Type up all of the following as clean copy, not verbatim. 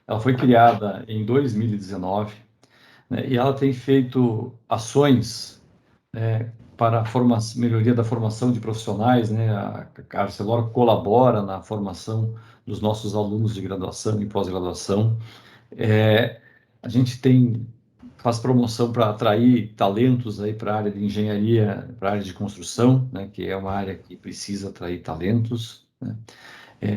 Ela foi criada em 2019, né, e ela tem feito ações, para a melhoria da formação de profissionais, né? A Arcelor colabora na formação dos nossos alunos de graduação e pós-graduação. A gente faz promoção para atrair talentos aí para a área de engenharia, para a área de construção, né? Que é uma área que precisa atrair talentos, né?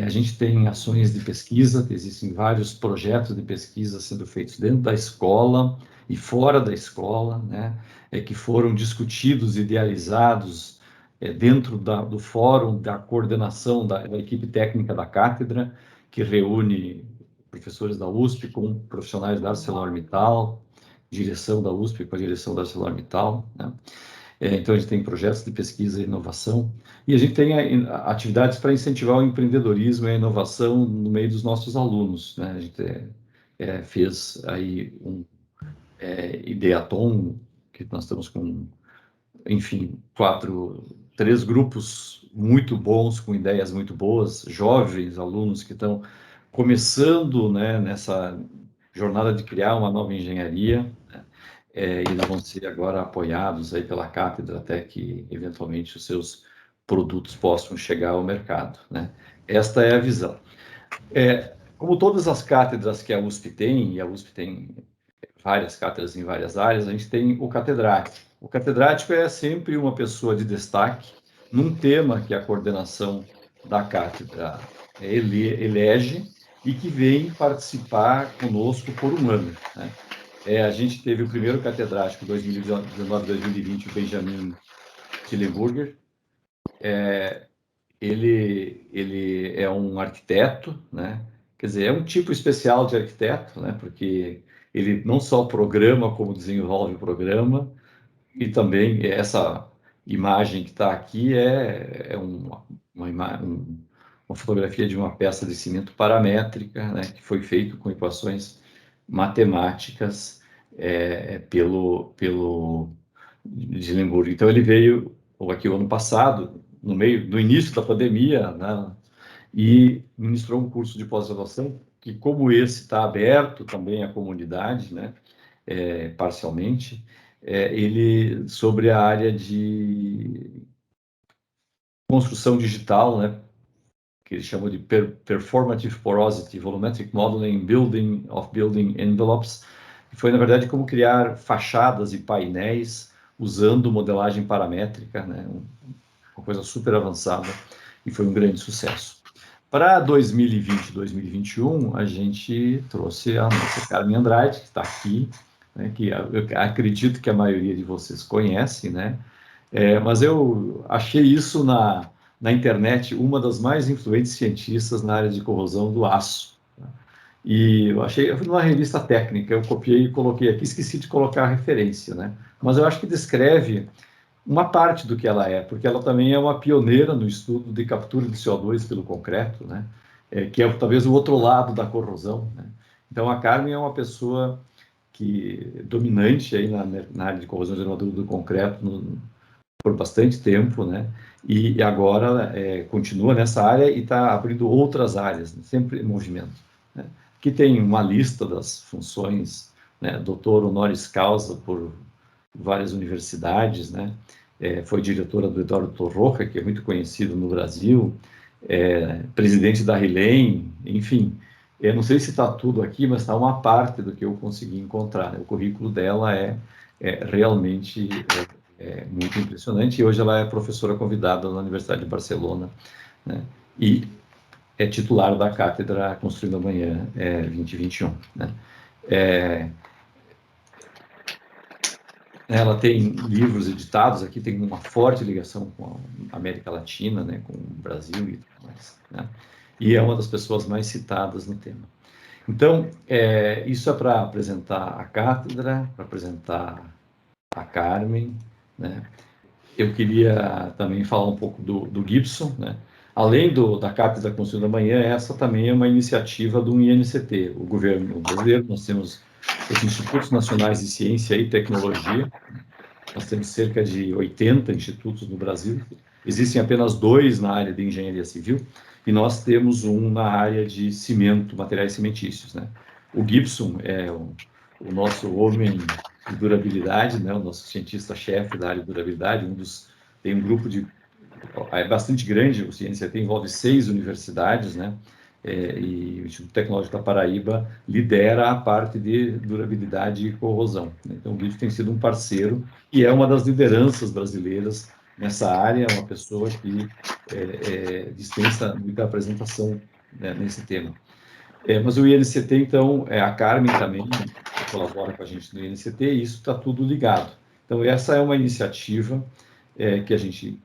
A gente tem ações de pesquisa, existem vários projetos de pesquisa sendo feitos dentro da escola e fora da escola, né? Que foram discutidos, idealizados dentro do fórum da coordenação da equipe técnica da cátedra, que reúne professores da USP com profissionais da ArcelorMittal, direção da USP com a direção da ArcelorMittal, né? Então, a gente tem projetos de pesquisa e inovação, e a gente tem atividades para incentivar o empreendedorismo e a inovação no meio dos nossos alunos, né? A gente fez aí um Ideaton, que nós estamos com, enfim, três grupos muito bons, com ideias muito boas, jovens alunos que estão começando, né, nessa jornada de criar uma nova engenharia, né? Eles vão ser agora apoiados aí pela cátedra até que, eventualmente, os seus produtos possam chegar ao mercado, né? Esta é a visão. Como todas as cátedras que a USP tem, e a USP tem várias cátedras em várias áreas, a gente tem o catedrático. O catedrático é sempre uma pessoa de destaque num tema que a coordenação da cátedra elege e que vem participar conosco por um ano, né? A gente teve o primeiro catedrático 2019-2020, o Benjamin Tillenburger. Ele é um arquiteto, né? Quer dizer, é um tipo especial de arquiteto, né? Porque ele não só programa, como desenvolve o programa, e também essa imagem que está aqui uma fotografia de uma peça de cimento paramétrica, né? Que foi feito com equações matemáticas pelo Dillenburg. Então, ele veio aqui o ano passado, no início da pandemia, né? E ministrou um curso de pós-graduação que, como esse está aberto também à comunidade, né? Parcialmente, ele sobre a área de construção digital, né? Que ele chama de Performative Porosity Volumetric Modeling Building of Building Envelopes, que foi, na verdade, como criar fachadas e painéis usando modelagem paramétrica, né? Uma coisa super avançada, e foi um grande sucesso. Para 2020 e 2021, a gente trouxe a nossa Carmen Andrade, que está aqui, né? Que eu acredito que a maioria de vocês conhece, né? Mas eu achei isso na internet uma das mais influentes cientistas na área de corrosão do aço. E eu fui numa revista técnica, eu copiei e coloquei aqui, esqueci de colocar a referência, né? Mas eu acho que descreve uma parte do que ela é, porque ela também é uma pioneira no estudo de captura de CO2 pelo concreto, né? Que é talvez o outro lado da corrosão, né? Então, a Carmen é uma pessoa dominante aí na área de corrosão geradora do concreto por bastante tempo, né? E agora continua nessa área e está abrindo outras áreas, né? Sempre em movimento, né? Que tem uma lista das funções, né? Doutor honoris causa por várias universidades, né? Foi diretora do Eduardo Torroja, que é muito conhecido no Brasil, presidente da RILEM, enfim. Eu não sei se está tudo aqui, mas está uma parte do que eu consegui encontrar, né? O currículo dela realmente muito impressionante, e hoje ela é professora convidada na Universidade de Barcelona, né? E é titular da cátedra Construindo Amanhã 2021, né? Ela tem livros editados aqui, tem uma forte ligação com a América Latina, né, com o Brasil e tudo mais, né? E é uma das pessoas mais citadas no tema. Então, isso é para apresentar a cátedra, para apresentar a Carmen, né? Eu queria também falar um pouco do Gibson, né? Além da Cátedra Construindo Amanhã, essa também é uma iniciativa do INCT, o governo brasileiro. Nós temos os Institutos Nacionais de Ciência e Tecnologia. Nós temos cerca de 80 institutos no Brasil. Existem apenas 2 na área de engenharia civil e nós temos um na área de cimento, materiais cimentícios, né? O Gibson é o nosso homem de durabilidade, né? O nosso cientista-chefe da área de durabilidade, tem um grupo é bastante grande, o CNCT envolve 6 universidades, né? E o Instituto Tecnológico da Paraíba lidera a parte de durabilidade e corrosão. Então, o Gibson tem sido um parceiro e é uma das lideranças brasileiras nessa área, uma pessoa que dispensa muita apresentação, né, nesse tema. Mas o INCT, então, a Carmen também colabora com a gente no INCT, e isso está tudo ligado. Então, essa é uma iniciativa que a gente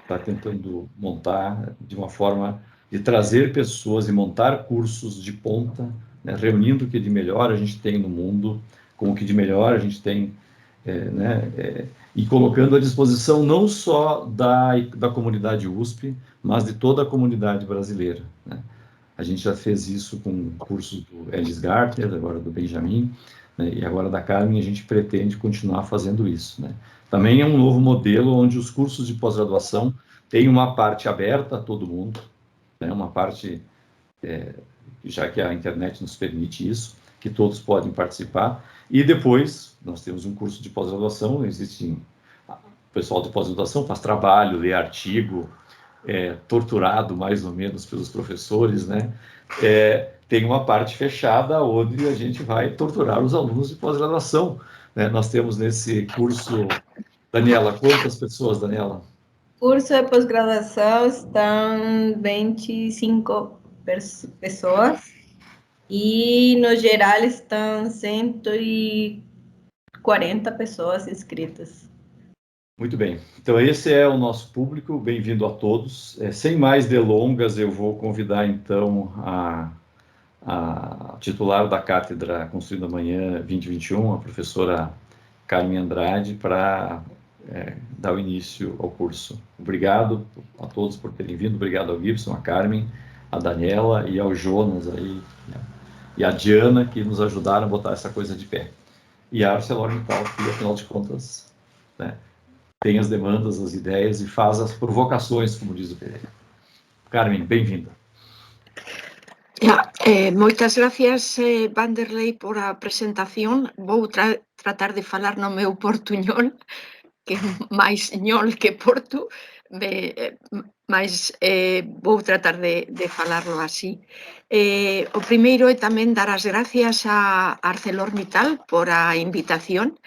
está tentando montar de uma forma de trazer pessoas e montar cursos de ponta, né, reunindo o que de melhor a gente tem no mundo, com o que de melhor a gente tem, e colocando à disposição não só da comunidade USP, mas de toda a comunidade brasileira, né? A gente já fez isso com cursos do Ellis Gartner, agora do Benjamin, né, e agora da Carmen, a gente pretende continuar fazendo isso, né? Também é um novo modelo onde os cursos de pós-graduação têm uma parte aberta a todo mundo, né, uma parte, já que a internet nos permite isso, que todos podem participar, e depois nós temos um curso de pós-graduação, existe o pessoal de pós-graduação faz trabalho, lê artigo, torturado mais ou menos pelos professores, né? Tem uma parte fechada onde a gente vai torturar os alunos de pós-graduação, né? Nós temos nesse curso, Daniela, quantas pessoas, Daniela? Curso de pós-graduação estão 25 pessoas e, no geral, estão 140 pessoas inscritas. Muito bem. Então, esse é o nosso público. Bem-vindo a todos. Sem mais delongas, eu vou convidar, então, a titular da Cátedra Construindo Amanhã 2021, a professora Carmen Andrade, para dar o início ao curso. Obrigado a todos por terem vindo. Obrigado ao Gibson, a Carmen, a Daniela e ao Jonas aí, né? E a Diana, que nos ajudaram a botar essa coisa de pé. E a ArcelorMittal, que, afinal de contas, né, tem as demandas, as ideias e faz as provocações, como diz o Pereira. Carmen, bem-vinda. Moitas gracias, Vanderlei, por a presentación. Vou tratar de falar no meu portuñol, que é máis ñol que portu, mas vou tratar de falarlo así. O primeiro é tamén dar as gracias a ArcelorMittal por a invitación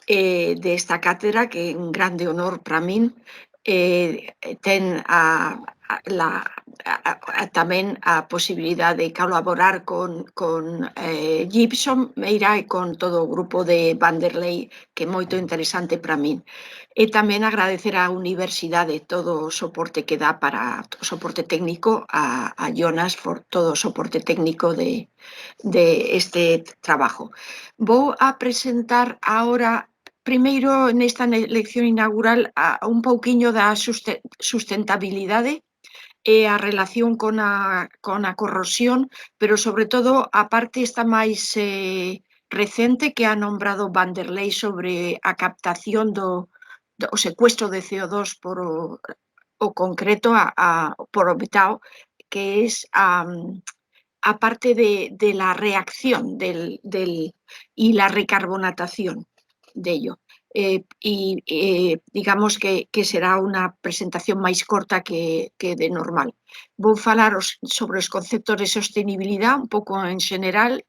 desta cátedra, que é un grande honor para min. Ten tamén a posibilidade de colaborar con Gibson Meira e con todo o grupo de Vanderlei, que é moito interesante para min. E tamén agradecer á Universidade todo o soporte que dá para o soporte técnico, a Jonas por todo o soporte técnico de este trabajo. Vou a presentar agora, primeiro, nesta lección inaugural, un pouquiño da sustentabilidade e a relación con a corrosión, pero sobre todo a parte esta máis recente que ha nombrado Vanderlei sobre a captación do secuestro de CO2 por o concreto por o metao, que é a parte de la reacción y la recarbonatación de ello. Digamos que será unha presentación máis corta que de normal. Vou falar sobre os conceptos de sostenibilidade un pouco en general,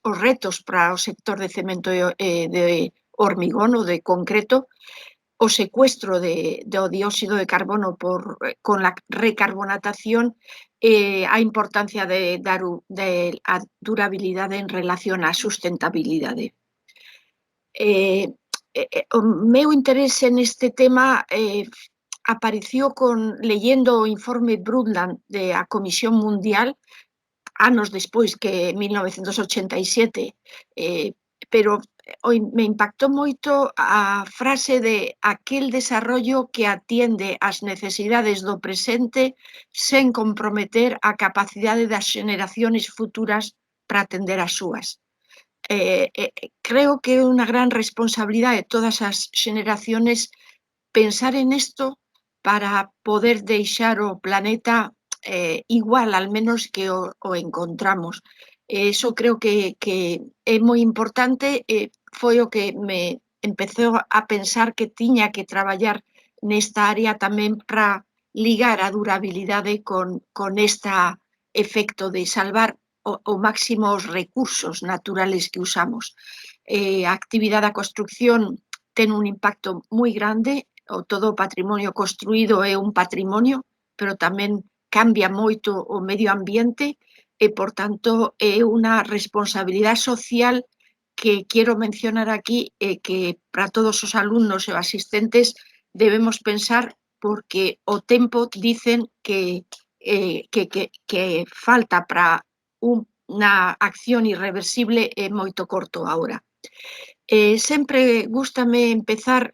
os retos para o sector de cemento e de hormigón ou de concreto, o secuestro do dióxido de carbono con la recarbonatación, a importancia de dar a durabilidade en relación á sustentabilidade. O meu interese neste tema apareció leyendo o informe Brundtland da Comisión Mundial, anos despois, que 1987, pero me impactou moito a frase de aquel desarrollo que atiende ás necesidades do presente sen comprometer a capacidade das xeracións futuras para atender as súas. Creo que é unha gran responsabilidade de todas as xeracións pensar en isto para poder deixar o planeta igual, al menos, que o encontramos. Eso creo que é moi importante, foi o que me empezou a pensar que tiña que traballar nesta área tamén para ligar a durabilidade con esta efecto de salvar o máximo os recursos naturales que usamos. A actividade da construcción ten un impacto moi grande, todo o patrimonio construído é un patrimonio, pero tamén cambia moito o medio ambiente e, por tanto, é unha responsabilidade social que quero mencionar aquí e que para todos os alumnos e asistentes debemos pensar porque o tempo dicen que falta para unha acción irreversible é moito corto agora. Sempre gústame empezar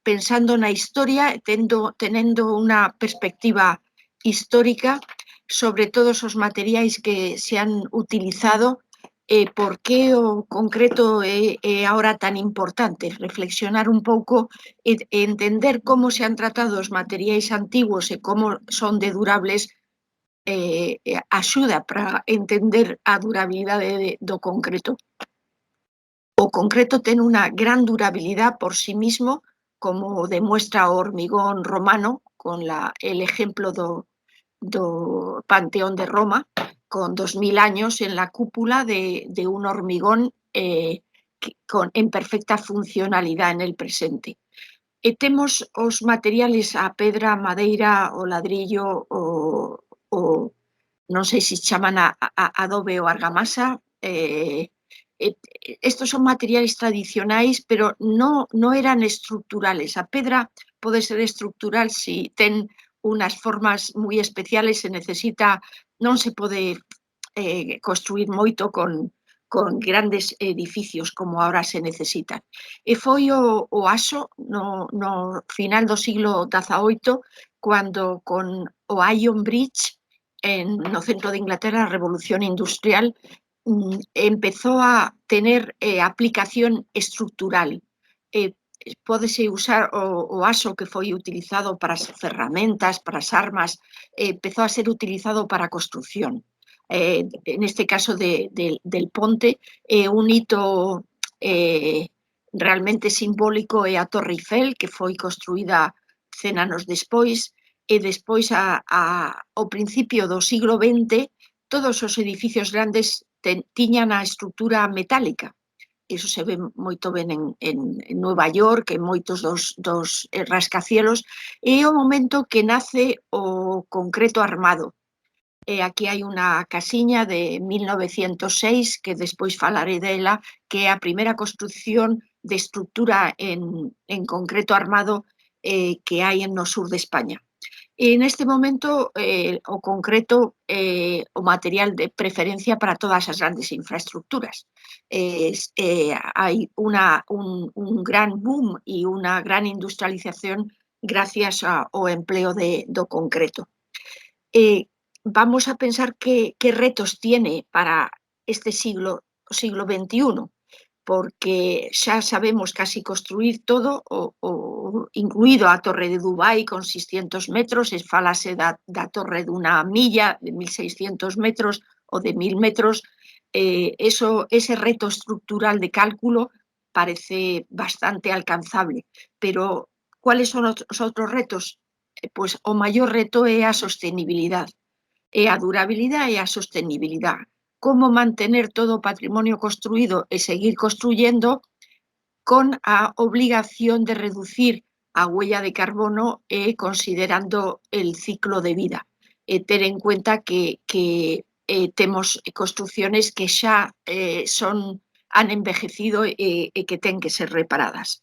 pensando na historia, tenendo unha perspectiva histórica sobre todos os materiais que se han utilizado e por que o concreto é agora tan importante. Reflexionar un pouco e entender como se han tratado os materiais antigos e como son de durables axuda para entender a durabilidade do concreto. O concreto ten unha gran durabilidade por sí mismo, como demuestra o hormigón romano, con el ejemplo do Panteón de Roma, con 2000 años en la cúpula de un hormigón en perfecta funcionalidade en el presente. E temos os materiales a pedra, madeira, o ladrillo, non sei se chaman a adobe ou argamasa. Estos son materiais tradicionais, pero non eran estructurales. A pedra pode ser estructural se ten unas formas moi especiales, non se pode construir moito con grandes edificios como agora se necesitan. E foi o Aso no final do siglo XVIII, cando con o Iron Bridge no centro de Inglaterra, a Revolución Industrial, empezou a tener aplicación estructural. Pódese usar o Aso, que foi utilizado para as ferramentas, para as armas, empezou a ser utilizado para a construción. Neste caso del ponte, un hito realmente simbólico é a Torre Eiffel, que foi construída 100 anos despois, e despois, ao principio do siglo XX, todos os edificios grandes tiñan a estrutura metálica. Iso se ve moito ben en Nova York, en moitos dos rascacielos, e é o momento que nace o concreto armado. Aquí hai unha casiña de 1906, que despois falaré dela, que é a primeira construcción de estructura en concreto armado que hai no sur de España. E neste momento o concreto é o material de preferencia para todas as grandes infraestructuras. Hai un gran boom e unha gran industrialización gracias ao empleo do concreto. Vamos a pensar qué retos tiene para este siglo XXI, porque xa sabemos casi construir todo, incluído a Torre de Dubái con 600 metros, falase da torre dunha milla de 1600 metros ou de 1000 metros. Ese reto estructural de cálculo parece bastante alcanzable, pero ¿cuáles son os outros retos? Pois o maior reto é a sostenibilidade. A durabilidade e a sostenibilidade. Como mantener todo o patrimonio construído e seguir construyendo con a obligación de reducir a huella de carbono considerando el ciclo de vida. Ter en cuenta que temos construcciones que xa han envejecido e que ten que ser reparadas.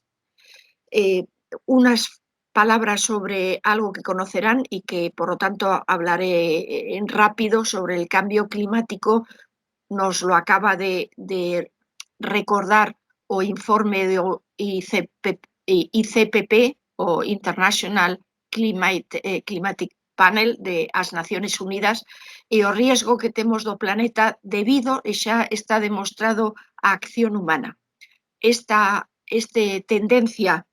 Unas palabras sobre algo que conocerán y que, por lo tanto, hablaré en rápido sobre el cambio climático. Nos lo acaba de recordar o informe do ICPP, o International Climatic Panel de as Naciones Unidas, e o riesgo que temos do planeta debido, e xa está demostrado, a acción humana. Esta tendencia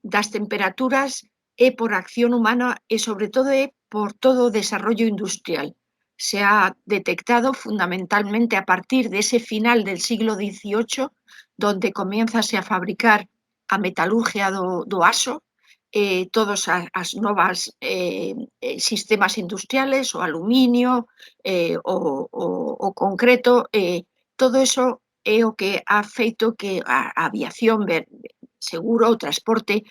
das temperaturas é por acción humana e, sobre todo, é por todo o desarrollo industrial. se ha detectado fundamentalmente a partir de ese final del siglo XVIII, donde comienza-se a fabricar a metalurgia do aço, todos as novas sistemas industriales, o aluminio, o concreto, todo eso é o que ha feito que a aviación, seguro, o transporte,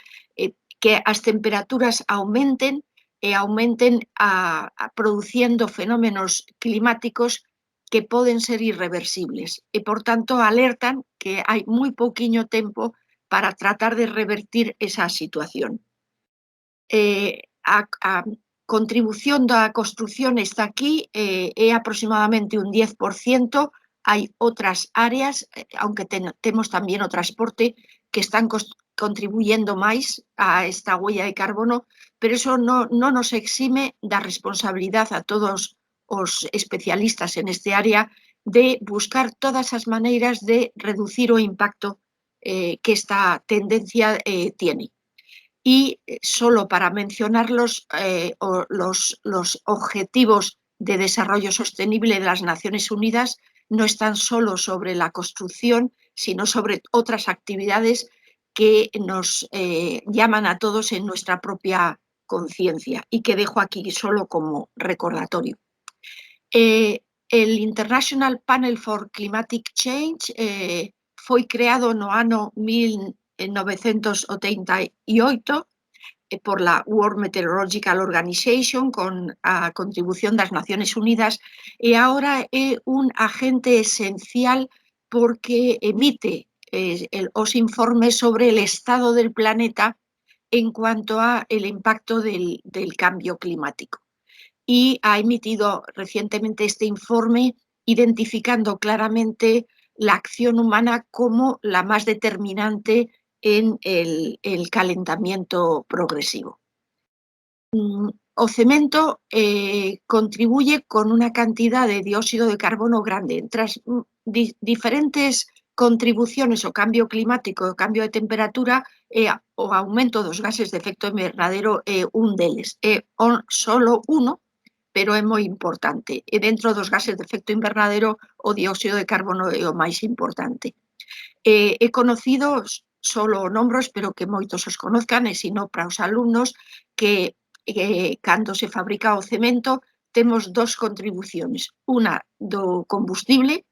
que as temperaturas aumenten e aumenten produciendo fenómenos climáticos que poden ser irreversibles e, por tanto, alertan que hai moi pouquiño tempo para tratar de revertir esa situación. A contribución da construción está aquí, é aproximadamente un 10%, hai outras áreas, aunque temos tamén o transporte, que están contribuyendo máis a esta huella de carbono, pero eso non nos exime da responsabilidade a todos os especialistas en este área de buscar todas as maneiras de reducir o impacto que esta tendencia tiene. Y solo para mencionar los objetivos de desarrollo sostenible de las Naciones Unidas, no están solo sobre la construcción, sino sobre otras actividades que nos llaman a todos en nuestra propia conciencia y que dejo aquí solo como recordatorio. El International Panel for Climatic Change foi creado no ano 1988 por la World Meteorological Organization con a contribución das Naciones Unidas e agora é un agente esencial porque emite os informes sobre el estado del planeta en cuanto a el impacto del cambio climático. Y ha emitido recientemente este informe identificando claramente la acción humana como la más determinante en el calentamiento progresivo. O cemento contribuye con una cantidad de dióxido de carbono grande. Tras diferentes contribuciones ao cambio climático e ao cambio de temperatura, o aumento dos gases de efecto invernadero é un deles. É solo uno, pero é moi importante. E dentro dos gases de efecto invernadero, o dióxido de carbono é o máis importante. É conocido, solo nombro, espero que moitos os conozcan, e sino para os alumnos, que cando se fabrica o cemento temos dos contribuciones. Unha do combustible,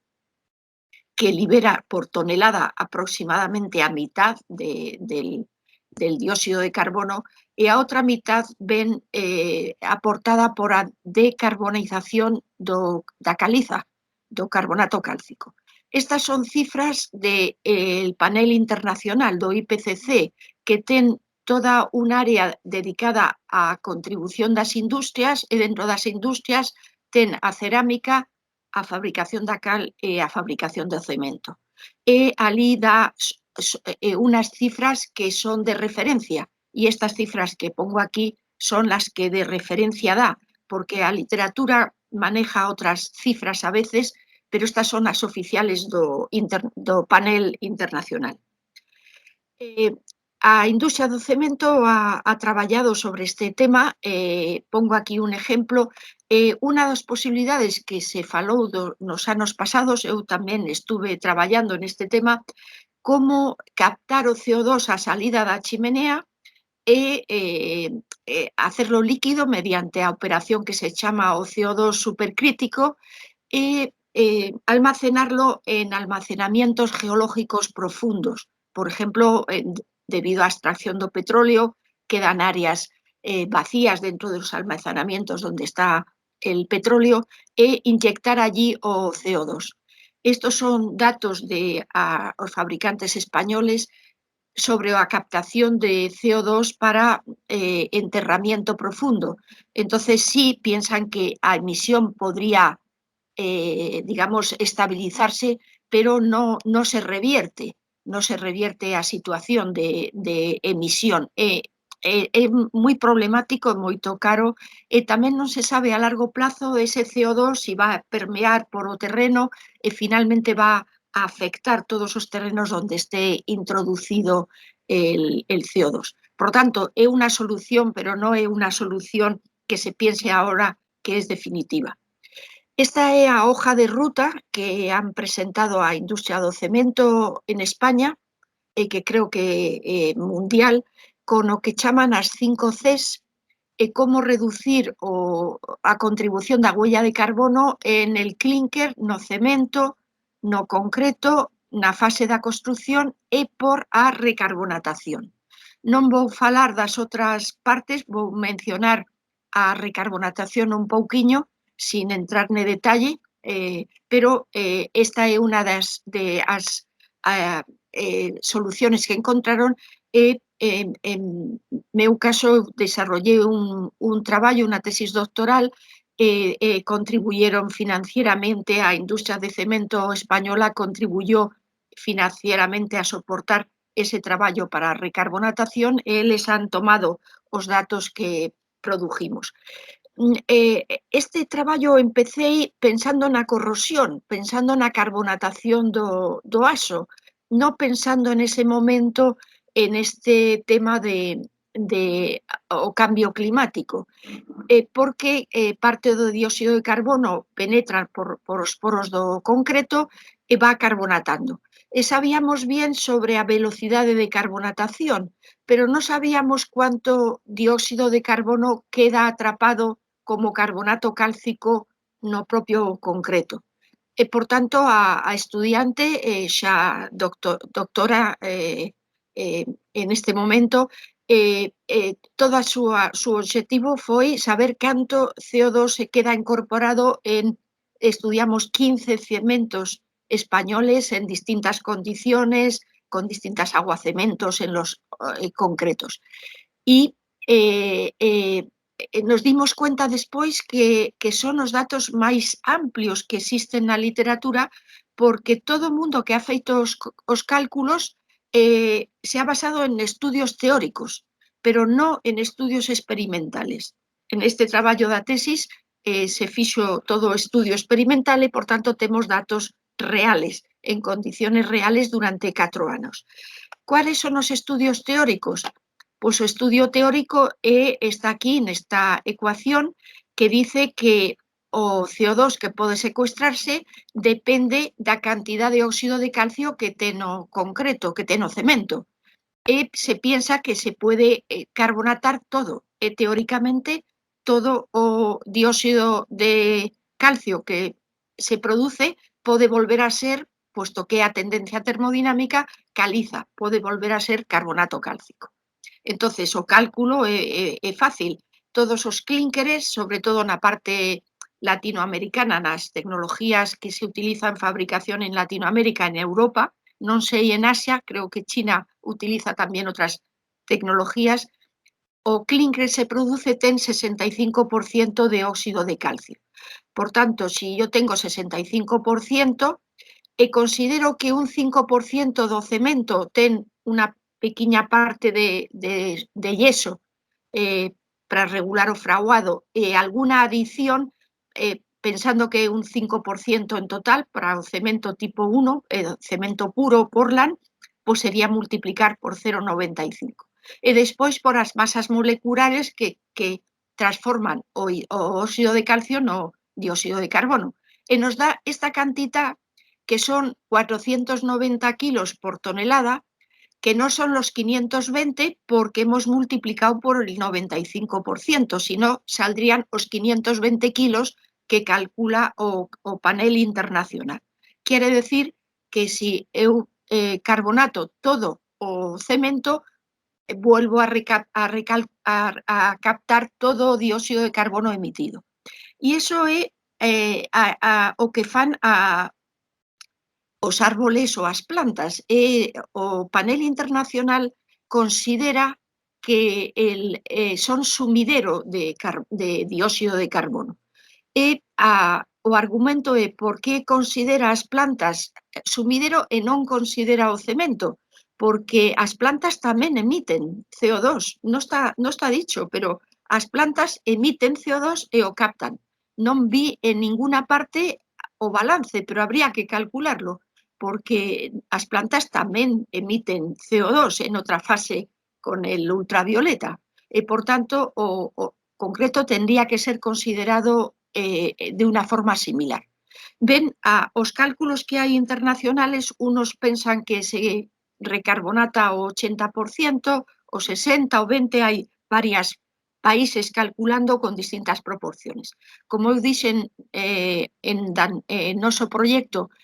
que libera por tonelada aproximadamente a mitad del dióxido de carbono, e a outra mitad ven aportada por a decarbonización da caliza, do carbonato cálcico. Estas son cifras del panel internacional do IPCC, que ten toda un área dedicada á contribución das industrias, e dentro das industrias ten a cerámica, a fabricación da cal e a fabricación do cemento. E ali dá unas cifras que son de referencia, e estas cifras que pongo aquí son las que de referencia dá, porque a literatura maneja outras cifras a veces, pero estas son as oficiales do panel internacional. A industria do cemento ha traballado sobre este tema, pongo aquí un exemplo. Unha das posibilidades que se falou nos anos pasados, eu tamén estuve traballando neste tema, como captar o CO2 á salida da chimenea e hacerlo líquido mediante a operación que se chama o CO2 supercrítico e almacenarlo en almacenamientos geológicos profundos. Por ejemplo, debido á extracción do petróleo, quedan áreas vacías dentro dos almacenamientos donde está el petróleo e inyectar allí o CO2. Estos son datos de os fabricantes españoles sobre a captación de CO2 para enterramiento profundo. Entonces, sí piensan que a emisión podría, digamos, estabilizarse, pero no se revierte. Non se revierte a situación de emisión. É moi problemático, moito caro, e tamén non se sabe a largo plazo ese CO2 se vai permear por o terreno e finalmente va a afectar todos os terrenos onde este introducido el CO2. Por tanto, é unha solución, pero non é unha solución que se piense ahora que es definitiva. Esta é a hoja de ruta que han presentado a industria do cemento en España, e que creo que é mundial, con o que chaman as 5 Cs, e como reducir a contribución da huella de carbono en el clínker, no cemento, no concreto, na fase da construción e por a recarbonatación. Non vou falar das outras partes, vou mencionar a recarbonatación un pouquiño, sin entrar ne detalle, pero esta é unha das soluciones que encontraron e en meu caso desarrollei un traballo, unha tesis doctoral e contribuyeron financieramente, a industria de cemento española contribuyó financieramente a soportar ese traballo para a recarbonatación e eles han tomado os datos que produjimos. Este traballo empecé pensando na corrosión, pensando na carbonatación do aso, non pensando en ese momento en este tema de o cambio climático, porque parte do dióxido de carbono penetra por os poros do concreto e va carbonatando. E sabíamos bien sobre a velocidade de carbonatación, pero non sabíamos cuánto dióxido de carbono queda atrapado como carbonato cálcico no propio concreto. E, por tanto, a estudiante xa doctora en este momento, todo o seu obxectivo foi saber canto CO2 se queda incorporado estudiamos 15 cementos españoles en distintas condiciones, con distintas aguacementos en los concretos. E nos dimos cuenta despois que son os datos máis amplios que existen na literatura, porque todo o mundo que ha feito os cálculos se ha basado en estudios teóricos, pero non en estudios experimentales. En este traballo da tesis se fixo todo o estudio experimental e, por tanto, temos datos reales, en condiciones reales durante 4 anos. Cuáles son os estudios teóricos? Pois o estudio teórico está aquí nesta ecuación que dice que o CO2 que pode secuestrarse depende da cantidad de óxido de calcio que ten o concreto, que ten o cemento. E se piensa que se pode carbonatar todo, e teóricamente todo o dióxido de calcio que se produce pode volver a ser, puesto que a tendencia termodinámica, caliza, pode volver a ser carbonato cálcico. Entonces, o cálculo é fácil. Todos os clínkeres, sobre todo na parte latinoamericana, nas tecnologías que se utilizan en fabricación en Latinoamérica, en Europa, non sei en Asia, creo que China utiliza tamén outras tecnologías, o clínker se produce ten 65% de óxido de calcio. Por tanto, si yo tengo 65% e considero que un 5% do cemento ten unha pequena parte de yeso para regular o fraguado e alguna adición, pensando que é un 5% en total para o cemento tipo 1, cemento puro Portland, pois sería multiplicar por 0,95. E despois por as masas moleculares que transforman o óxido de calcio no dióxido de carbono. E nos dá esta cantidad que son 490 kilos por tonelada, que no son los 520 porque hemos multiplicado por el 95%, sino saldrían os 520 kilos que calcula o panel internacional. Quiere decir que si eu carbonato todo o cemento, vuelvo a captar todo o dióxido de carbono emitido. E iso é o que fan os árboles ou as plantas. O panel internacional considera que son sumidero de dióxido de carbono. E o argumento é por que considera as plantas sumidero e non considera o cemento, porque as plantas tamén emiten CO2, non está dicho, pero as plantas emiten CO2 e o captan. Non vi en ninguna parte o balance, pero habría que calcularlo, porque as plantas tamén emiten CO2 en outra fase con el ultravioleta, e, por tanto, o concreto tendría que ser considerado de una forma similar. Ven, os cálculos que hai internacionales, unos pensan que se recarbonata o 80%, o 60%, o 20%, hai varios países calculando con distintas proporciones. Como eu dixen, en noso proxecto,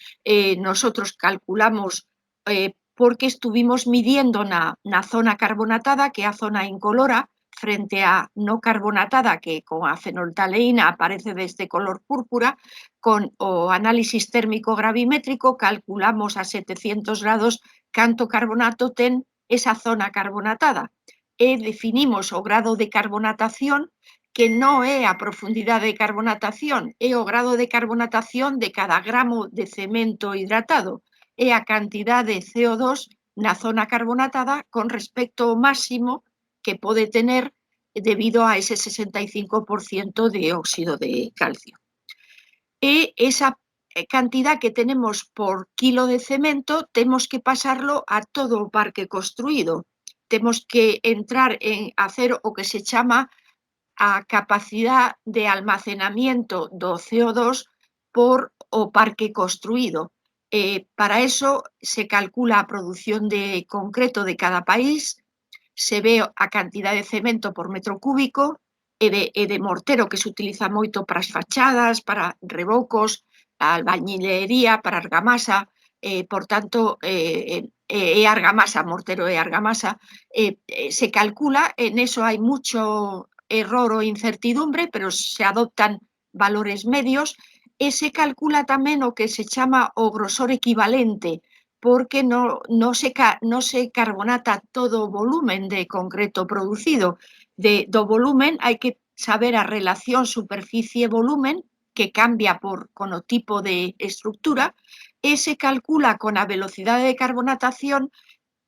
nosotros calculamos porque estuvimos midiendo na zona carbonatada, que é a zona incolora, frente a no carbonatada, que con a fenolftaleína aparece deste color púrpura. Con o análisis térmico gravimétrico calculamos a 700 grados canto carbonato ten esa zona carbonatada e definimos o grado de carbonatación, que non é a profundidade de carbonatación, é o grado de carbonatación de cada gramo de cemento hidratado, é a cantidad de CO2 na zona carbonatada con respecto ao máximo que pode tener debido a ese 65% de óxido de calcio. E esa cantidad que tenemos por kilo de cemento temos que pasarlo a todo o parque construído. Temos que entrar en hacer o que se chama a capacidad de almacenamiento do CO2 por o parque construído. Para eso se calcula a produción de concreto de cada país, se ve a cantidad de cemento por metro cúbico e de mortero, que se utiliza moito para as fachadas, para rebocos, a albañilería, para argamasa, por tanto, é argamasa, mortero é argamasa, se calcula, en eso hai mucho error ou incertidumbre, pero se adoptan valores medios, e se calcula tamén o que se chama o grosor equivalente, porque no se carbonata todo o volumen de concreto producido. Do volumen hai que saber a relación superficie-volumen, que cambia con o tipo de estructura, e se calcula con a velocidade de carbonatación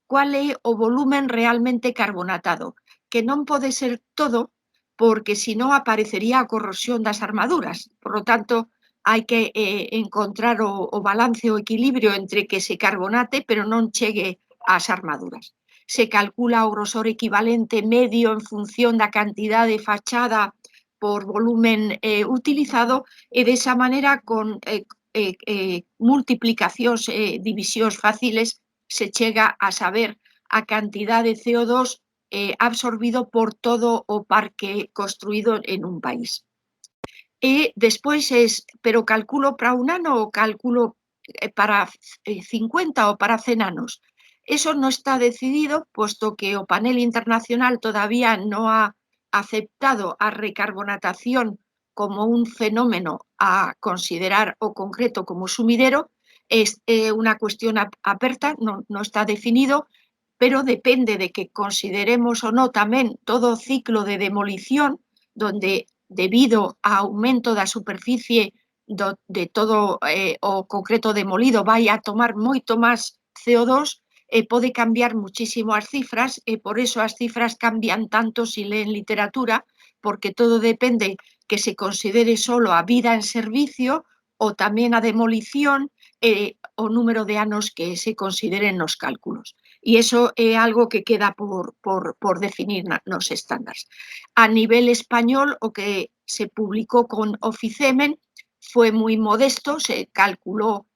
cual é o volumen realmente carbonatado, que non pode ser todo, porque senón aparecería a corrosión das armaduras. Por lo tanto, hai que encontrar o balance, o equilibrio entre que se carbonate pero non chegue ás armaduras. Se calcula o grosor equivalente medio en función da cantidad de fachada por volumen utilizado, e desa maneira, con multiplicacións e divisións fáciles, se chega a saber a cantidad de CO2 absorbido por todo o parque construído en un país. E despois pero calculo para un ano ou calculo para 50 ou para 100 anos. Eso non está decidido, posto que o panel internacional todavía non ha aceptado a recarbonatación como un fenómeno a considerar o concreto como sumidero. É unha cuestión aperta, non está definido, pero depende de que consideremos ou non tamén todo o ciclo de demolición, donde debido ao aumento da superficie de todo o concreto demolido vai a tomar moito máis CO2, pode cambiar muchísimo as cifras, e por eso as cifras cambian tanto se leen literatura, porque todo depende que se considere solo a vida en servicio ou tamén a demolición e o número de anos que se consideren nos cálculos. E iso é algo que queda por definir nos estándares. A nivel español, o que se publicou con Oficemen foi moi modesto, se calculou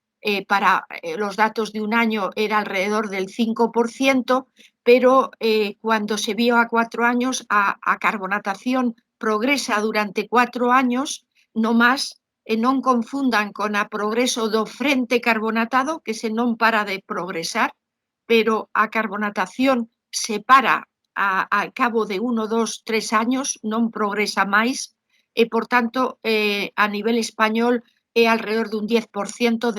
para los datos de un año era alrededor del 5%, pero cuando se vio a 4 años, a carbonatación progresa durante 4 años, no máis, e non confundan con a progreso do frente carbonatado, que se non para de progresar, pero a carbonatación se para al cabo de 1, 2, 3 años, non progresa máis, e, por tanto, a nivel español é alrededor dun 10%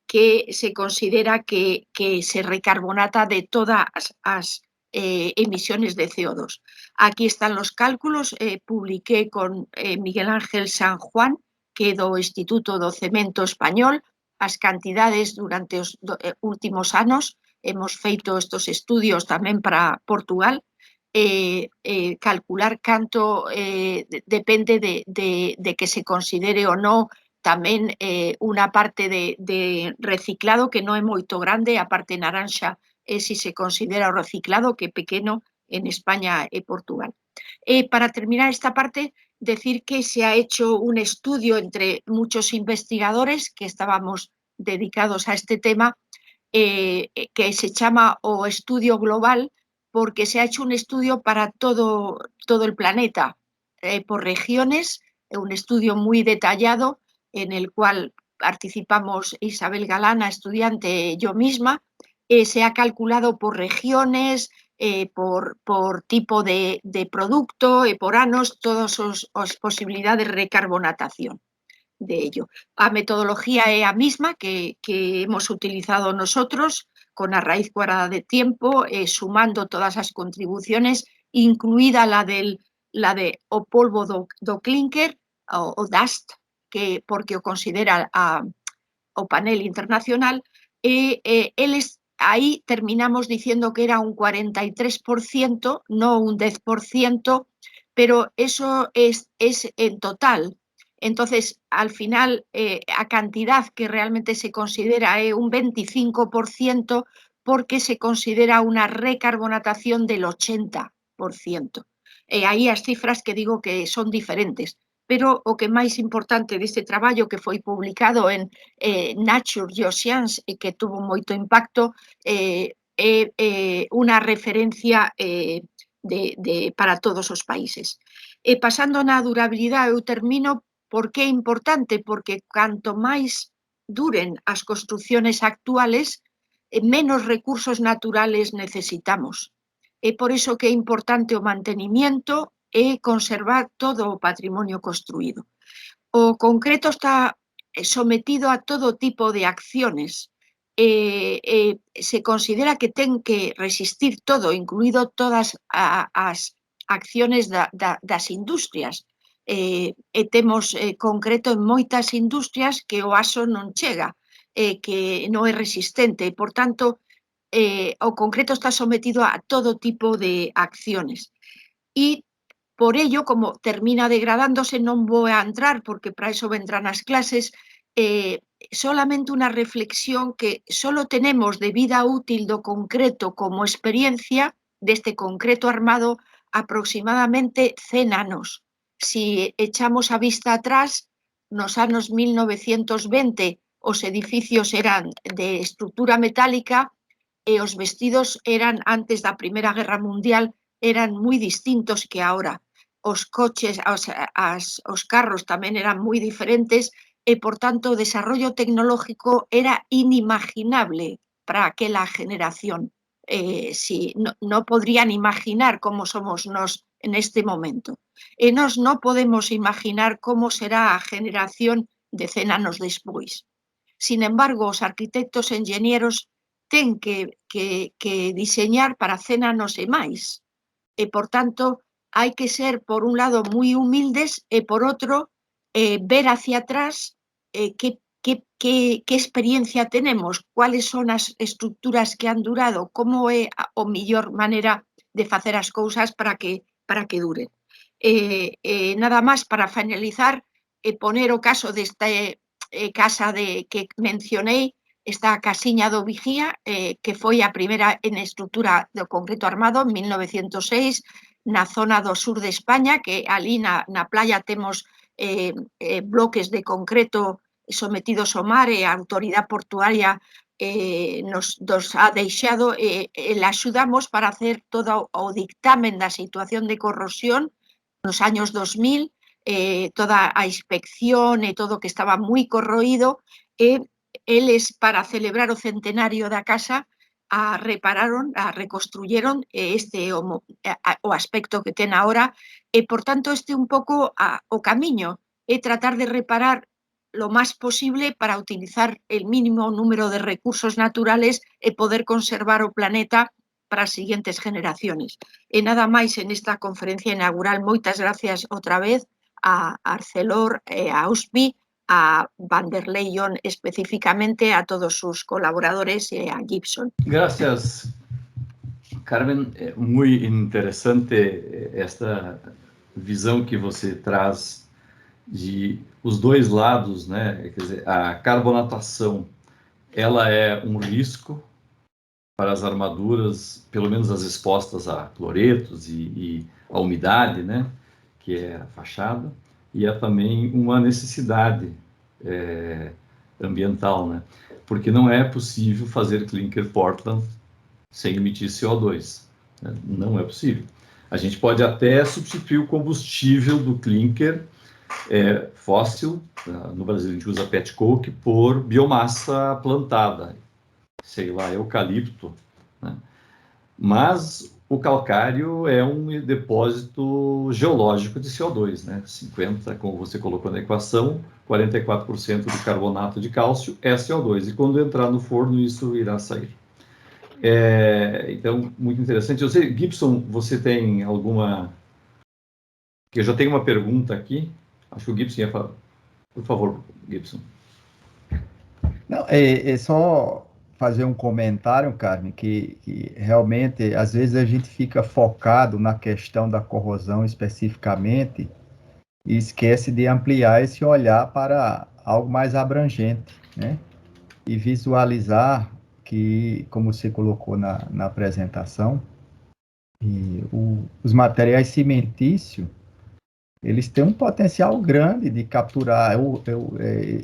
que se considera que se recarbonata de todas as emisiones de CO2. Aquí están los cálculos, publiqué con Miguel Ángel San Juan, que é do Instituto do Cemento Español, as cantidades durante os últimos anos. Hemos feito estos estudios tamén para Portugal, calcular canto depende de que se considere ou non tamén unha parte de reciclado, que non é moito grande, a parte naranxa é se se considera o reciclado, que é pequeno en España e Portugal. Para terminar esta parte, decir que se ha hecho un estudio entre muchos investigadores que estábamos dedicados a este tema, que se llama o estudio global, porque se ha hecho un estudio para todo el planeta, por regiones, un estudio muy detallado en el cual participamos Isabel Galana, estudiante, yo misma. Se ha calculado por regiones, por tipo de producto, por anos, todas as posibilidades de recarbonatación de ello. A metodología é a mesma que hemos utilizado nosotros, con a raíz cuadrada de tiempo, sumando todas as contribuciones, incluída la de o polvo do clinker, o dust, que porque o considera o panel internacional, eles aí terminamos diciendo que era un 43%, no un 10%, pero eso es en total. Entonces, al final, a cantidad que realmente se considera é un 25%, porque se considera una recarbonatación del 80%. Aí as cifras que digo que son diferentes, pero o que máis importante deste traballo, que foi publicado en Nature Geoscience e que tuvo moito impacto, é unha referencia para todos os países. Pasando na durabilidade, eu termino. Por que é importante? Porque canto máis duren as construcciones actuales, menos recursos naturales necesitamos. É por iso que é importante o mantenimiento e conservar todo o patrimonio construído. O concreto está sometido a todo tipo de acciones. Se considera que ten que resistir todo, incluído todas as acciones das industrias. Temos concreto en moitas industrias que o aso non chega, que non é resistente, e, por tanto, o concreto está sometido a todo tipo de acciones. E, por ello, como termina degradándose, non vou a entrar, porque para iso vendrán as clases, solamente unha reflexión que solo tenemos de vida útil do concreto como experiencia deste concreto armado aproximadamente 100 anos. Si echamos a vista atrás, nos anos 1920 os edificios eran de estrutura metálica e os vestidos eran, antes da Primeira Guerra Mundial, eran moi distintos que agora. Os coches, os carros tamén eran moi diferentes e, por tanto, o desarrollo tecnológico era inimaginable para aquela generación. Si no podrían imaginar como somos nós neste momento. E nós non podemos imaginar como será a generación de 100 anos despois. Sin embargo, os arquitectos e enxeñeros ten que diseñar para 100 anos e máis. E, por tanto, hai que ser, por un lado, moi humildes e, por outro, ver hacia atrás que experiencia tenemos, cuáles son as estructuras que han durado, como é a mellor maneira de facer as cousas para que duren. Nada máis, para finalizar, poner o caso desta casa que mencionei, esta casiña do Vigía, que foi a primeira en estrutura do concreto armado, en 1906, na zona do sur de España, que ali na playa temos bloques de concreto sometidos ao mar, e a autoridade portuaria nos ha deixado, le axudamos para hacer todo o dictamen da situación de corrosión nos años 2000, toda a inspección e todo que estaba moi corroído, e eles, para celebrar o centenario da casa, repararon, reconstruyeron o aspecto que ten agora, e, por tanto, este un pouco o camiño, é tratar de reparar lo máis posible para utilizar el mínimo número de recursos naturales e poder conservar o planeta para as siguientes generaciones. E nada máis en esta conferencia inaugural. Moitas gracias outra vez a Arcelor, a USPI, a Vanderlei específicamente, a todos os colaboradores e a Gibson. Gracias, Carmen. É muito interessante esta visão que você traz de os dois lados, né? Quer dizer, a carbonatação, ela é um risco para as armaduras, pelo menos as expostas a cloretos e a umidade, né? que é a fachada, e é também uma necessidade ambiental, né? Porque não é possível fazer clinker Portland sem emitir CO2, né? Não é possível. A gente pode até substituir o combustível do clinker fóssil, no Brasil a gente usa pet coke, por biomassa plantada, sei lá, eucalipto, né? Mas o calcário é um depósito geológico de CO2, né? 50, como você colocou na equação, 44% de carbonato de cálcio é CO2, e quando entrar no forno isso irá sair. Então, muito interessante. Eu sei, Gibson, você tem alguma... Eu já tenho uma pergunta aqui, acho que o Gibson ia falar. Por favor, Gibson. Não, é só fazer um comentário, Carmen, que realmente, às vezes, a gente fica focado na questão da corrosão especificamente e esquece de ampliar esse olhar para algo mais abrangente, né? E visualizar que, como você colocou na apresentação, os materiais cimentícios, eles têm um potencial grande de capturar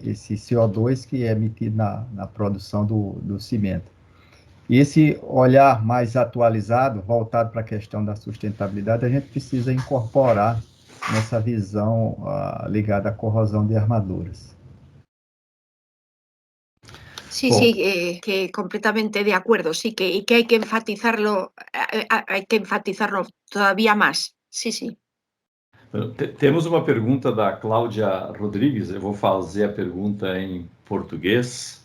esse CO2 que é emitido na produção do cimento. E esse olhar mais atualizado, voltado para a questão da sustentabilidade, a gente precisa incorporar nessa visão ligada à corrosão de armaduras. Sí, sí, que completamente de acuerdo, sí, que hay que enfatizarlo todavía más, sí, sí. Temos uma pergunta da Cláudia Rodrigues, eu vou fazer a pergunta em português.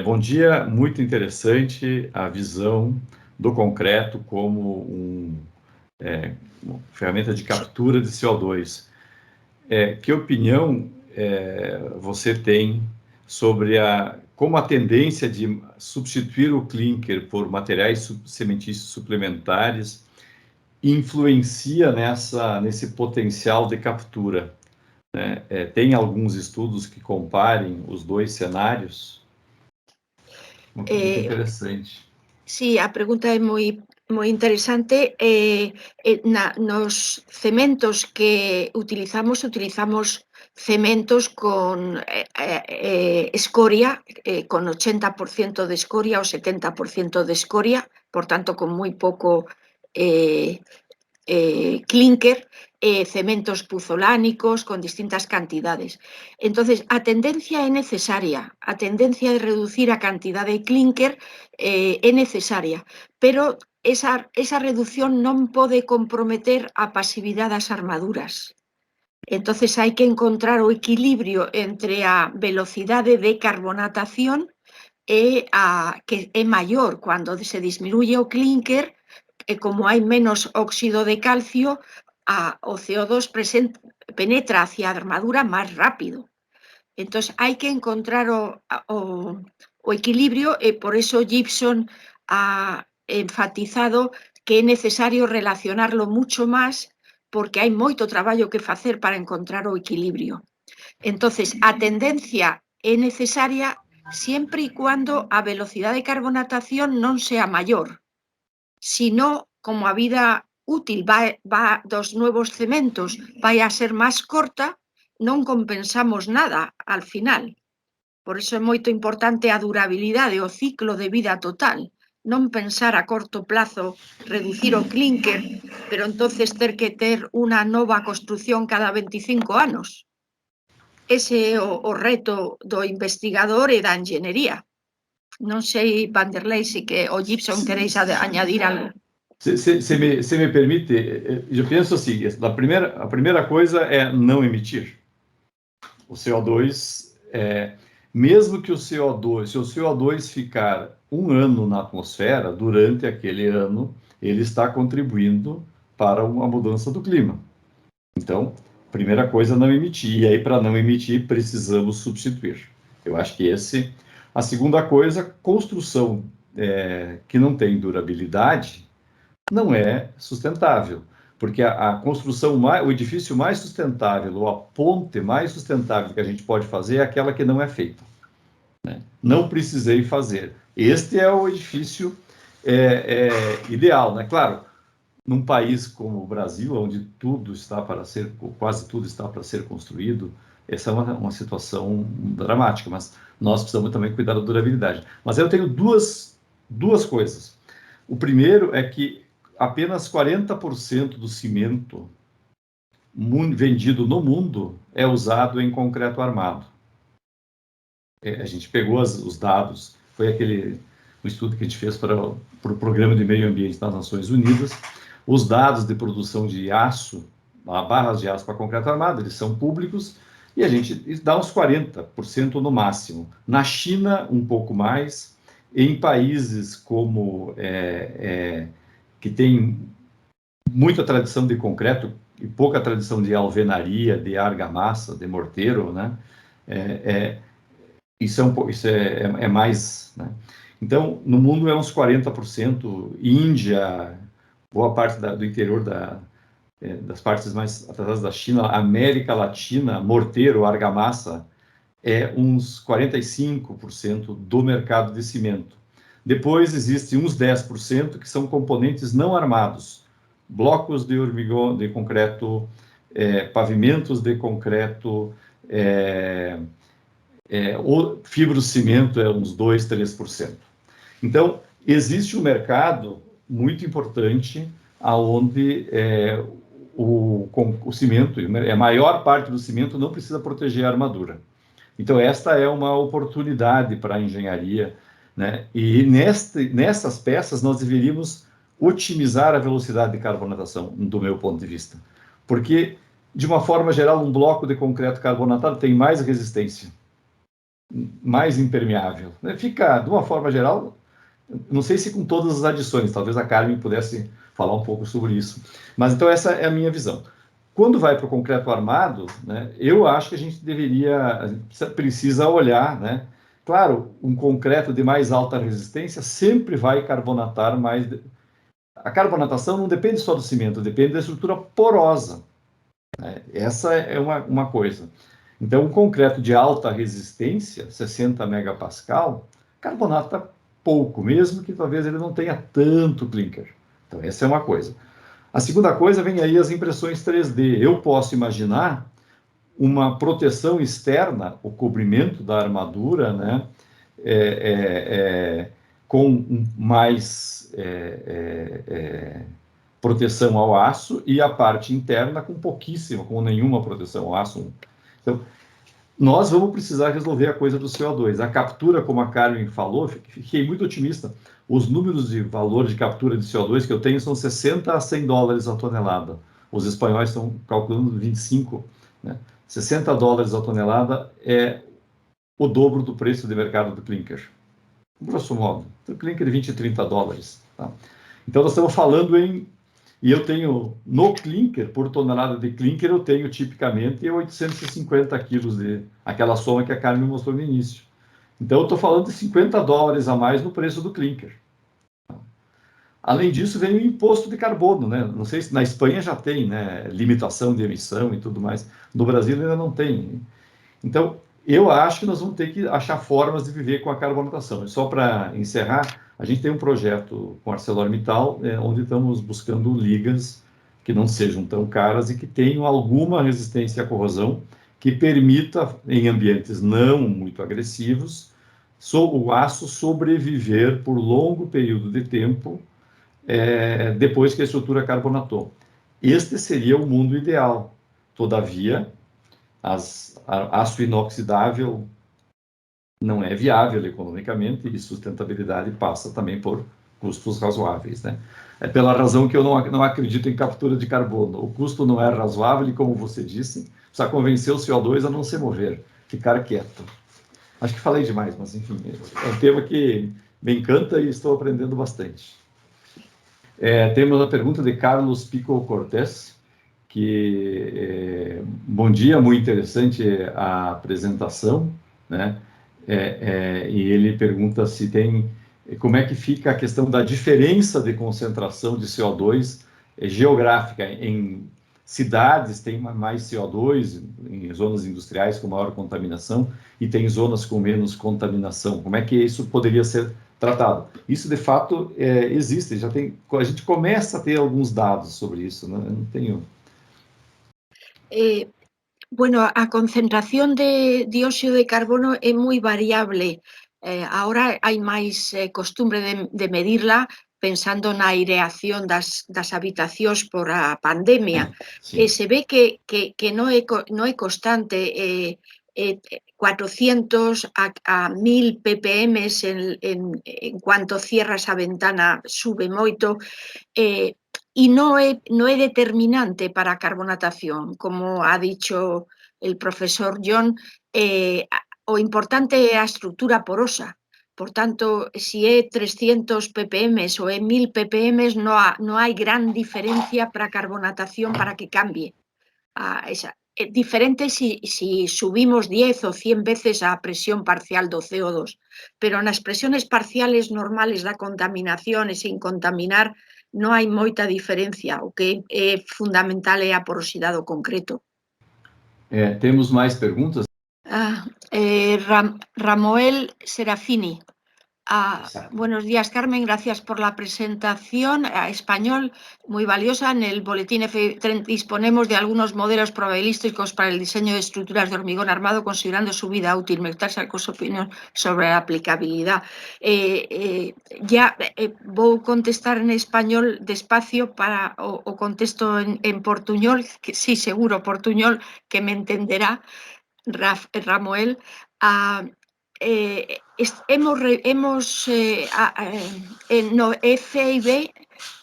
Bom dia, muito interessante a visão do concreto como uma ferramenta de captura de CO2. Que opinião você tem sobre como a tendência de substituir o clinker por materiais cimentícios suplementares influencia nesse potencial de captura, né? Tem alguns estudos que comparem os dois cenários? Uma pergunta interessante. Sí, a pregunta é moi interesante. Nos cementos que utilizamos cementos con escoria, con 80% de escoria o 70% de escoria, por tanto, con moi pouco clinker, cementos puzolánicos con distintas cantidades. Entonces, a tendencia é necesaria, a tendencia de reducir a cantidad de clinker é necesaria, pero esa reducción non pode comprometer a pasividade das armaduras. Entonces, hai que encontrar o equilibrio entre a velocidade de carbonatación que é maior cando se disminuye o clinker. Como hai menos óxido de calcio, o CO2 penetra hacia a armadura máis rápido. Entón, hai que encontrar o equilibrio, e por eso Gibson ha enfatizado que é necesario relacionarlo mucho máis, porque hai moito traballo que facer para encontrar o equilibrio. Entón, a tendencia é necesaria sempre e cuando a velocidade de carbonatación non sea maior. Sino, como a vida útil dos novos cementos vai a ser máis corta, non compensamos nada al final. Por iso é moito importante a durabilidade, o ciclo de vida total. Non pensar a corto plazo reducir o clinker, pero entonces ter que ter unha nova construción cada 25 anos. Ese é o reto do investigador e da enxeñería. Non sei, Vanderlei, o Gibson queréis añadir algo. Se me permite, eu penso assim, a primeira coisa é não emitir. O CO2, mesmo que se o CO2 ficar um ano na atmosfera, durante aquele ano, ele está contribuindo para uma mudança do clima. Então, primeira coisa, não emitir. E aí, para não emitir, precisamos substituir. Eu acho que A segunda coisa, construção que não tem durabilidade não é sustentável, porque a construção, o edifício mais sustentável, ou a ponte mais sustentável que a gente pode fazer é aquela que não é feita, né? Não precisei fazer. Este é o edifício ideal, né? Claro, num país como o Brasil, onde tudo está para ser, quase tudo está para ser construído, essa é uma situação dramática, mas nós precisamos também cuidar da durabilidade. Mas eu tenho duas coisas. O primeiro é que apenas 40% do cimento vendido no mundo é usado em concreto armado. A gente pegou os dados, foi um estudo que a gente fez para o Programa de Meio Ambiente das Nações Unidas. Os dados de produção de aço, barras de aço para concreto armado, eles são públicos, e a gente dá uns 40% no máximo. Na China, um pouco mais. Em países como que tem muita tradição de concreto e pouca tradição de alvenaria, de argamassa, de morteiro, né? Isso é mais, né? Então, no mundo é uns 40%. Índia, boa parte do interior das partes mais atrasadas da China, América Latina, morteiro, argamassa, é uns 45% do mercado de cimento. Depois, existe uns 10% que são componentes não armados, blocos de hormigão, de concreto, pavimentos de concreto, o fibrocimento é uns 2%, 3%. Então, existe um mercado muito importante onde o cimento, a maior parte do cimento não precisa proteger a armadura. Então, esta é uma oportunidade para a engenharia, né? E nessas peças nós deveríamos otimizar a velocidade de carbonatação, do meu ponto de vista. Porque, de uma forma geral, um bloco de concreto carbonatado tem mais resistência, mais impermeável, né? Fica, de uma forma geral, não sei se com todas as adições, talvez a Carmen pudesse falar um pouco sobre isso. Mas, então, essa é a minha visão. Quando vai para o concreto armado, né, eu acho que a gente precisa olhar, né? Claro, um concreto de mais alta resistência sempre vai carbonatar mais. A carbonatação não depende só do cimento, depende da estrutura porosa, né? Essa é uma coisa. Então, um concreto de alta resistência, 60 megapascal, carbonata pouco, mesmo que talvez ele não tenha tanto clinker. Então, essa é uma coisa. A segunda coisa, vem aí as impressões 3D. Eu posso imaginar uma proteção externa, o cobrimento da armadura, né, com mais proteção ao aço, e a parte interna com pouquíssima, com nenhuma proteção ao aço. Então, nós vamos precisar resolver a coisa do CO2. A captura, como a Carmen falou, fiquei muito otimista. Os números de valor de captura de CO2 que eu tenho são 60 a 100 dólares a tonelada. Os espanhóis estão calculando 25, né? 60 dólares a tonelada é o dobro do preço de mercado do clinker. Grosso modo, o clinker é 20 e 30 dólares. Tá? Então, nós estamos falando e eu tenho, no clinker, por tonelada de clinker, eu tenho tipicamente 850 quilos aquela soma que a Carmen mostrou no início. Então, eu estou falando de 50 dólares a mais no preço do clinker. Além disso, vem o imposto de carbono, né? Não sei se na Espanha já tem, né, limitação de emissão e tudo mais. No Brasil ainda não tem. Então, eu acho que nós vamos ter que achar formas de viver com a carbonatação. E só para encerrar, a gente tem um projeto com a ArcelorMittal, onde estamos buscando ligas que não sejam tão caras e que tenham alguma resistência à corrosão, que permita, em ambientes não muito agressivos, o aço sobreviver por longo período de tempo, depois que a estrutura carbonatou. Este seria o mundo ideal. Todavia, aço inoxidável não é viável economicamente, e sustentabilidade passa também por custos razoáveis, né? É pela razão que eu não acredito em captura de carbono. O custo não é razoável e, como você disse, precisa convencer o CO2 a não se mover, ficar quieto. Acho que falei demais, mas enfim, é um tema que me encanta e estou aprendendo bastante. Temos a pergunta de Carlos Pico Cortés, que bom dia, muito interessante a apresentação, né? E ele pergunta como é que fica a questão da diferença de concentração de CO2 geográfica. Em cidades tem mais CO2, em zonas industriais com maior contaminação, e tem zonas com menos contaminação. Como é que isso poderia ser tratado. Isso, de fato, existe. A gente começa a ter alguns dados sobre isso, né? Eu não tenho... Bueno, a concentración de dióxido de carbono é moi variable. Ahora hai máis costumbre de medirla pensando na aireación das habitacións por a pandemia. Sim. Se ve que non é constante. 400 a 1000 ppm en cuanto cierras a ventana sube moito. Y no es determinante para carbonatación, como ha dicho el profesor John, o importante é a estrutura porosa. Por tanto, si é 300 ppm o é 1000 ppm, no hai gran diferencia para carbonatación para que cambie. É diferente si subimos 10 o 100 veces a presión parcial do CO2, pero nas presiones parciales normales da contaminación e sin contaminar non hai moita diferencia. O que é fundamental é a porosidade do concreto. Temos mais perguntas? Ramoel Serafini. Buenos días, Carmen. Gracias por la presentación. Español, muy valiosa. En el boletín F30 disponemos de algunos modelos probabilísticos para el diseño de estructuras de hormigón armado, considerando su vida útil. Me gustaría su opinión sobre la aplicabilidad. Voy a contestar en español despacio o contesto en portuñol, que sí, seguro, portuñol, que me entenderá Ramoel. No FIB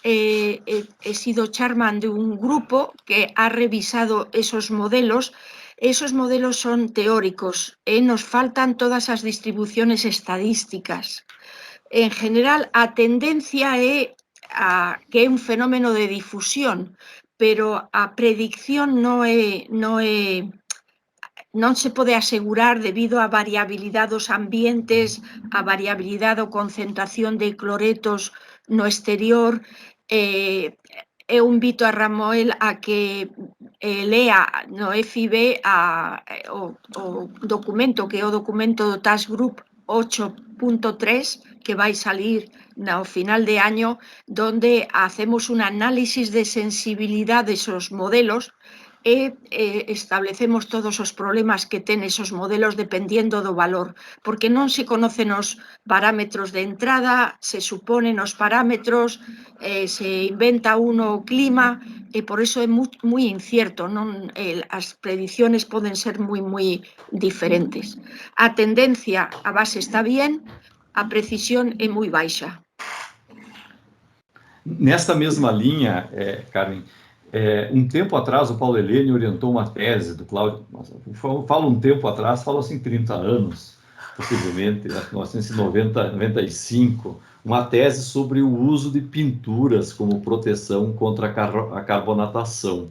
he sido chairman de un grupo que ha revisado esos modelos. Esos modelos son teóricos, nos faltan todas las distribuciones estadísticas. En general, a tendencia é que é un fenómeno de difusión, pero a predicción non se pode asegurar debido á variabilidade dos ambientes, á variabilidade ou concentración de cloretos no exterior. Eu invito a Ramoel a que lea no FIB o documento, que é o documento do Task Group 8.3, que vai salir no final de año, donde hacemos un análisis de sensibilidade desos modelos e establecemos todos os problemas que ten esos modelos dependendo do valor, porque non se conocen os parámetros de entrada, se suponen os parámetros, se inventa uno o clima, e por eso é moi incierto, as predicciones poden ser moi diferentes. A tendencia, a base está bien, a precisión é moi baixa. Nessa mesma linha, Carmen, um tempo atrás o Paulo Helene orientou uma tese do Cláudio, falo um tempo atrás, falo assim 30 anos, possivelmente, 1995, uma tese sobre o uso de pinturas como proteção contra a carbonatação,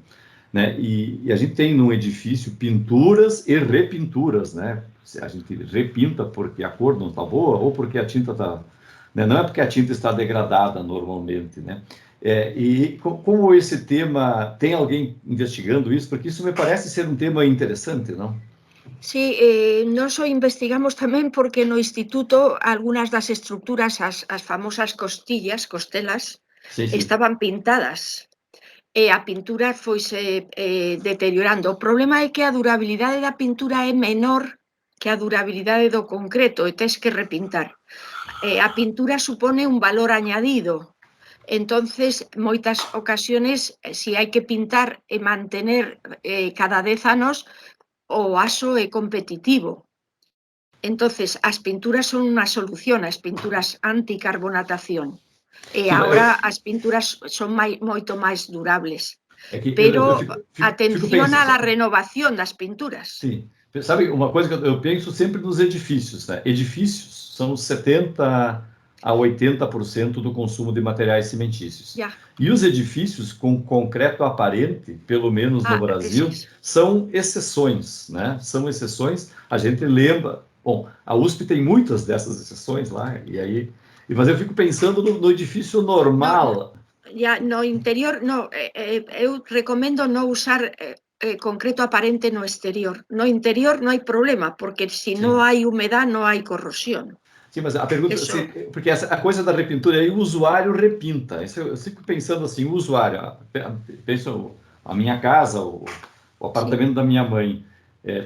né? E a gente tem num edifício pinturas e repinturas, né? A gente repinta porque a cor não está boa ou porque a tinta está... Né? Não é porque a tinta está degradada normalmente, né? E como esse tema, tem alguém investigando isso? Porque isso me parece ser um tema interessante, não? Sí, nós o investigamos tamén porque no instituto algunhas das estructuras, as famosas costelas, Sí. estaban pintadas. E a pintura foise deteriorando. O problema é que a durabilidade da pintura é menor que a durabilidade do concreto e tens que repintar. A pintura supone un valor añadido. Entonces, moitas ocasiones, si hai que pintar e mantener cada 10 anos, o aso é competitivo. Entonces, as pinturas son unha solución, as pinturas anticarbonatación. E agora as pinturas son moito máis durables. Pero atención a la renovación das pinturas. Sim. Sabe, uma coisa que eu penso sempre nos edifícios, né? Edifícios são 70% a 80% do consumo de materiais cimentícios. Yeah. E os edifícios com concreto aparente, pelo menos no Brasil, são exceções, né? São exceções. A gente lembra... Bom, a USP tem muitas dessas exceções lá, mas eu fico pensando no edifício normal. No interior, eu recomendo não usar concreto aparente no exterior. No interior non hai problema, porque se non hai humedad, non hai corrosión. Sim, mas a pergunta, Isso. porque a coisa da repintura aí, o usuário repinta. Isso eu fico pensando assim, o usuário, penso a minha casa, o apartamento da minha mãe,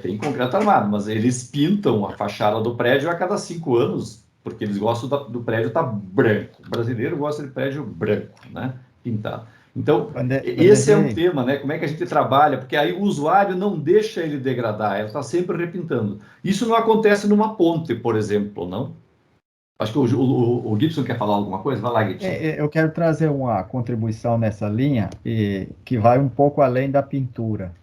tem concreto armado, mas eles pintam a fachada do prédio a cada 5 anos, porque eles gostam do prédio estar branco. O brasileiro gosta de prédio branco, né? Pintado. Então, esse é um tema, né? Como é que a gente trabalha? Porque aí o usuário não deixa ele degradar, ele está sempre repintando. Isso não acontece numa ponte, por exemplo, não? Acho que o Gibson quer falar alguma coisa? Vai lá, Gibson. Eu quero trazer uma contribuição nessa linha que vai um pouco além da pintura.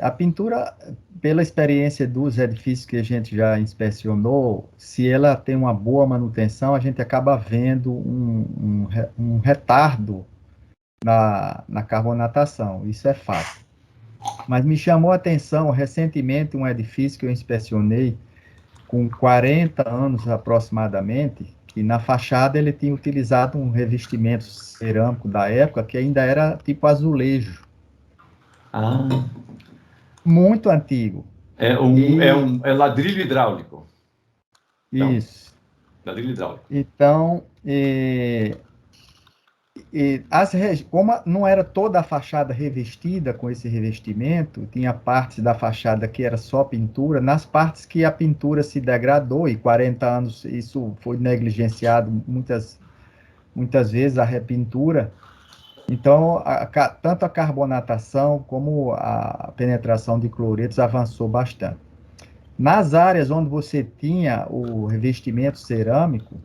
A pintura, pela experiência dos edifícios que a gente já inspecionou, se ela tem uma boa manutenção, a gente acaba vendo um retardo na carbonatação, isso é fato. Mas me chamou a atenção recentemente um edifício que eu inspecionei com 40 anos aproximadamente, que na fachada ele tinha utilizado um revestimento cerâmico da época que ainda era tipo azulejo. Muito antigo. É ladrilho hidráulico. Então, Isso. Ladrilho hidráulico. Então, como não era toda a fachada revestida com esse revestimento, tinha partes da fachada que era só pintura, nas partes que a pintura se degradou, e 40 anos isso foi negligenciado muitas vezes, a repintura. Então, tanto a carbonatação como a penetração de cloretos avançou bastante. Nas áreas onde você tinha o revestimento cerâmico,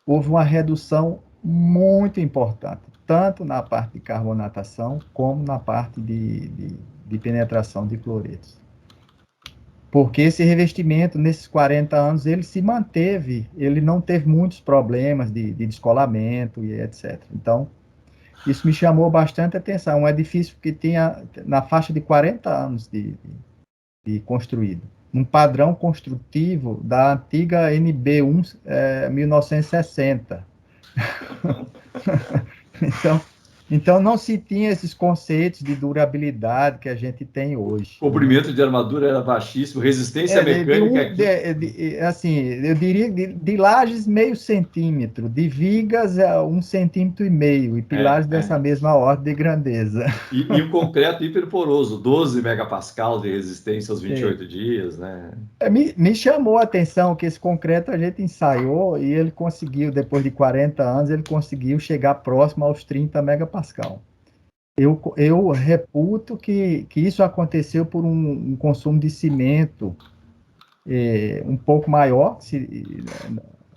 houve uma redução muito importante, tanto na parte de carbonatação, como na parte de penetração de cloretos. Porque esse revestimento, nesses 40 anos, ele se manteve, ele não teve muitos problemas de descolamento e etc. Então, isso me chamou bastante atenção. Um edifício que tinha na faixa de 40 anos de construído. Um padrão construtivo da antiga NB1 1960. Então, não se tinha esses conceitos de durabilidade que a gente tem hoje. O comprimento de armadura era baixíssimo, resistência mecânica... assim, eu diria de lajes meio centímetro, de vigas 1,5 centímetro, e pilares dessa mesma ordem de grandeza. E o concreto hiperporoso, 12 megapascal de resistência aos 28 dias, né? Me chamou a atenção que esse concreto a gente ensaiou e ele conseguiu, depois de 40 anos, ele conseguiu chegar próximo aos 30 megapascal. Eu reputo que isso aconteceu por um consumo de cimento um pouco maior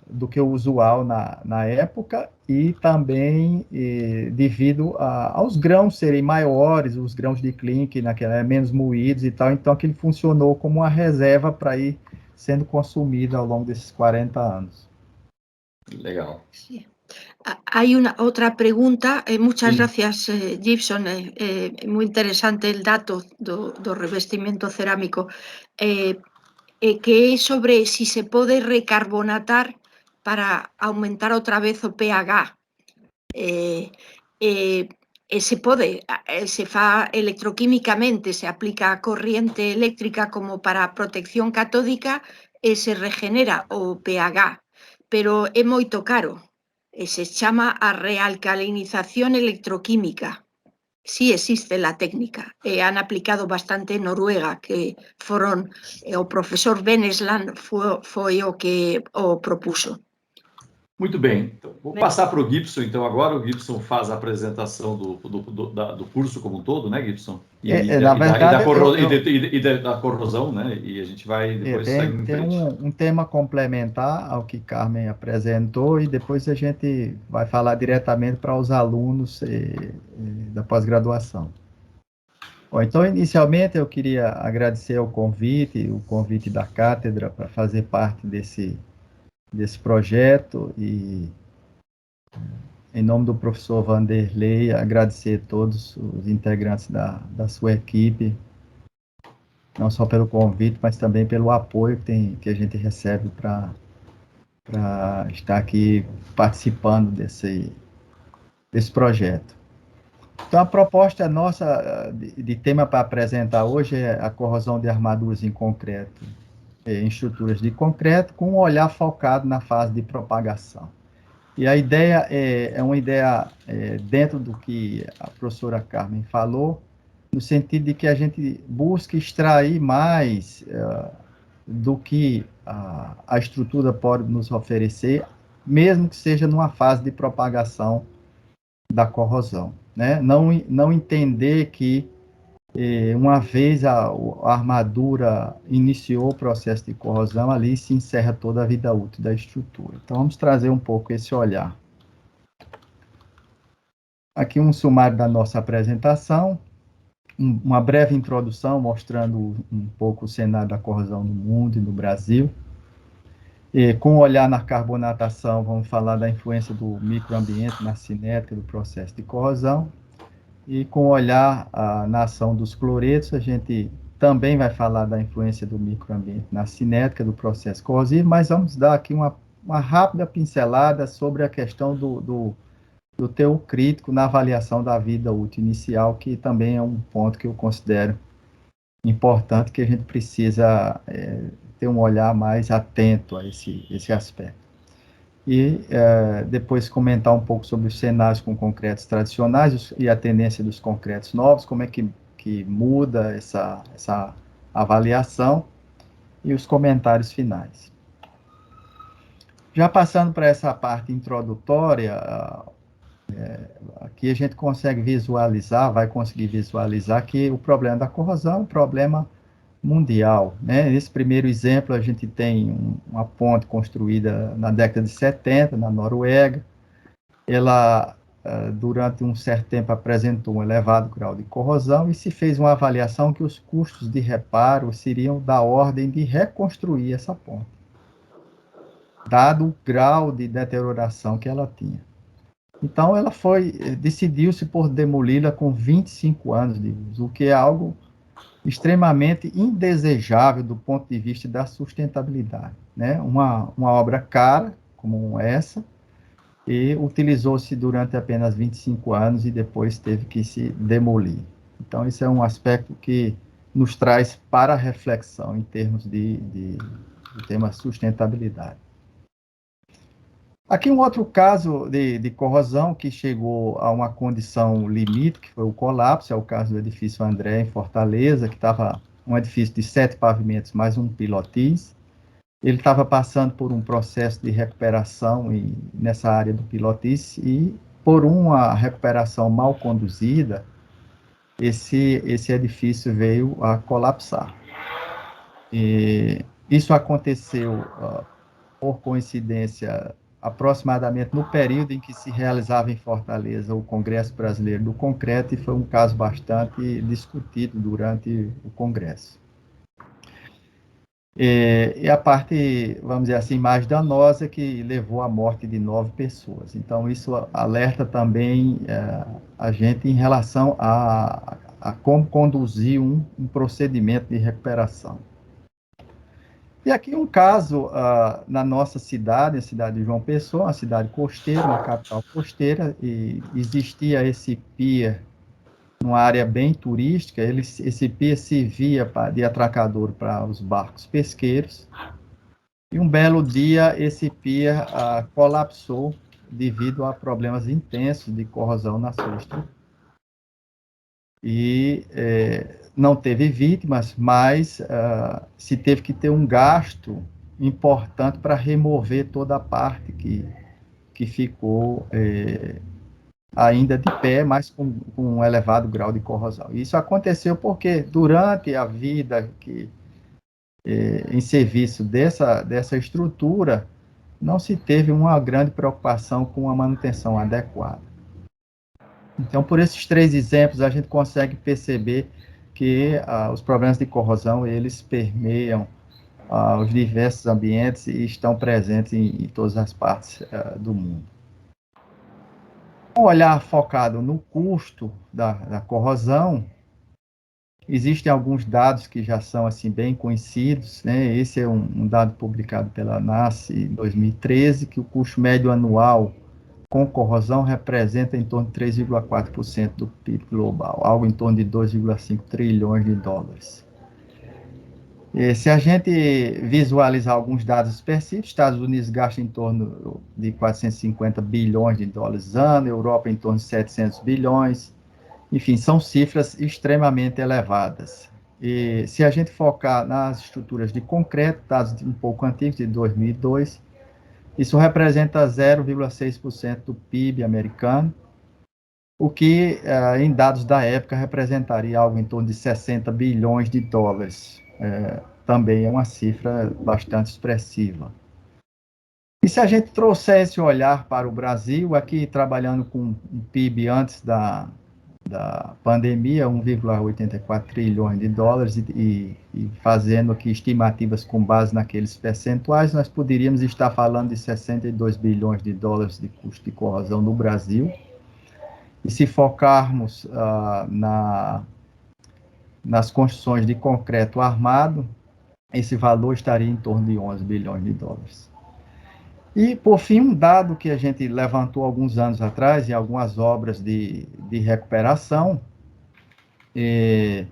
do que o usual na época, e também devido aos grãos serem maiores, os grãos de clinker menos moídos e tal, então aquilo funcionou como uma reserva para ir sendo consumida ao longo desses 40 anos. Legal. Sí. Hay otra pregunta. Muchas gracias, Gibson. Muy interesante el dato do revestimento cerámico. Que é sobre si se pode recarbonatar para aumentar outra vez o pH. Se pode, se fa electroquímicamente, se aplica a corriente eléctrica como para protección catódica e se regenera o pH, pero é moito caro. Se chama a realcalinización electroquímica. Sí existe la técnica, han aplicado bastante en Noruega, que foron, o profesor Benesland foi o que o propuso. Muito bem, então, vou passar para o Gibson, então agora o Gibson faz a apresentação do curso como um todo, né, Gibson? Na verdade, da corrosão, né, e a gente vai depois seguir em frente. Tem um tema complementar ao que Carmen apresentou, e depois a gente vai falar diretamente para os alunos da pós-graduação. Bom, então, inicialmente, eu queria agradecer o convite da cátedra para fazer parte desse projeto, e em nome do professor Vanderlei, agradecer a todos os integrantes da sua equipe, não só pelo convite, mas também pelo apoio que a gente recebe para estar aqui participando desse projeto. Então, a proposta nossa de tema para apresentar hoje é a corrosão de armaduras em concreto em estruturas de concreto, com um olhar focado na fase de propagação. E a ideia é uma ideia dentro do que a professora Carmen falou, no sentido de que a gente busca extrair mais do que a estrutura pode nos oferecer, mesmo que seja numa fase de propagação da corrosão, né? Não entender que uma vez a armadura iniciou o processo de corrosão, ali se encerra toda a vida útil da estrutura. Então, vamos trazer um pouco esse olhar. Aqui um sumário da nossa apresentação, uma breve introdução mostrando um pouco o cenário da corrosão no mundo e no Brasil. E, com o olhar na carbonatação, vamos falar da influência do microambiente na cinética do processo de corrosão. E com o olhar na ação dos cloretos, a gente também vai falar da influência do microambiente na cinética do processo corrosivo, mas vamos dar aqui uma rápida pincelada sobre a questão do teor crítico na avaliação da vida útil inicial, que também é um ponto que eu considero importante, que a gente precisa ter um olhar mais atento a esse aspecto. E depois comentar um pouco sobre os cenários com concretos tradicionais e a tendência dos concretos novos, como é que muda essa avaliação, e os comentários finais. Já passando para essa parte introdutória, aqui a gente consegue visualizar, vai conseguir visualizar que o problema da corrosão é um problema mundial, né? Nesse primeiro exemplo, a gente tem uma ponte construída na década de 70, na Noruega. Ela, durante um certo tempo, apresentou um elevado grau de corrosão e se fez uma avaliação que os custos de reparo seriam da ordem de reconstruir essa ponte, dado o grau de deterioração que ela tinha. Então, ela decidiu-se por demoli-la com 25 anos de uso, o que é algo extremamente indesejável do ponto de vista da sustentabilidade, né? Uma obra cara, como essa, e utilizou-se durante apenas 25 anos e depois teve que se demolir. Então, esse é um aspecto que nos traz para a reflexão em termos do tema sustentabilidade. Aqui um outro caso de corrosão que chegou a uma condição limite, que foi o colapso, é o caso do edifício André, em Fortaleza, que estava um edifício de 7 pavimentos mais um pilotis. Ele estava passando por um processo de recuperação nessa área do pilotis e, por uma recuperação mal conduzida, esse edifício veio a colapsar. E isso aconteceu, por coincidência, aproximadamente no período em que se realizava em Fortaleza o Congresso Brasileiro do Concreto, e foi um caso bastante discutido durante o Congresso. E a parte, vamos dizer assim, mais danosa, que levou à morte de 9 pessoas. Então, isso alerta também a gente em relação a como conduzir um procedimento de recuperação. E aqui um caso na nossa cidade, a cidade de João Pessoa, uma cidade costeira, uma capital costeira, e existia esse pier numa área bem turística. Esse pier servia de atracadouro para os barcos pesqueiros, e um belo dia esse pier colapsou devido a problemas intensos de corrosão na sua estrutura. E não teve vítimas, mas se teve que ter um gasto importante para remover toda a parte que ficou ainda de pé, mas com um elevado grau de corrosão. Isso aconteceu porque durante a vida em serviço dessa estrutura, não se teve uma grande preocupação com a manutenção adequada. Então, por esses 3 exemplos, a gente consegue perceber que os problemas de corrosão, eles permeiam os diversos ambientes e estão presentes em todas as partes do mundo. Um olhar focado no custo da corrosão, existem alguns dados que já são assim, bem conhecidos, né? Esse é um dado publicado pela ANAS em 2013, que o custo médio anual com corrosão representa em torno de 3,4% do PIB global, algo em torno de 2,5 trilhões de dólares. Se a gente visualizar alguns dados específicos, Estados Unidos gasta em torno de 450 bilhões de dólares ano, Europa em torno de 700 bilhões, enfim, são cifras extremamente elevadas. E se a gente focar nas estruturas de concreto, dados um pouco antigos, de 2002, isso representa 0,6% do PIB americano, o que, em dados da época, representaria algo em torno de 60 bilhões de dólares. Também é uma cifra bastante expressiva. E se a gente trouxer esse olhar para o Brasil, aqui trabalhando com um PIB antes da pandemia, 1,84 trilhões de dólares, e fazendo aqui estimativas com base naqueles percentuais, nós poderíamos estar falando de 62 bilhões de dólares de custo de corrosão no Brasil. E se focarmos nas construções de concreto armado, esse valor estaria em torno de 11 bilhões de dólares. E, por fim, um dado que a gente levantou alguns anos atrás, em algumas obras de recuperação, e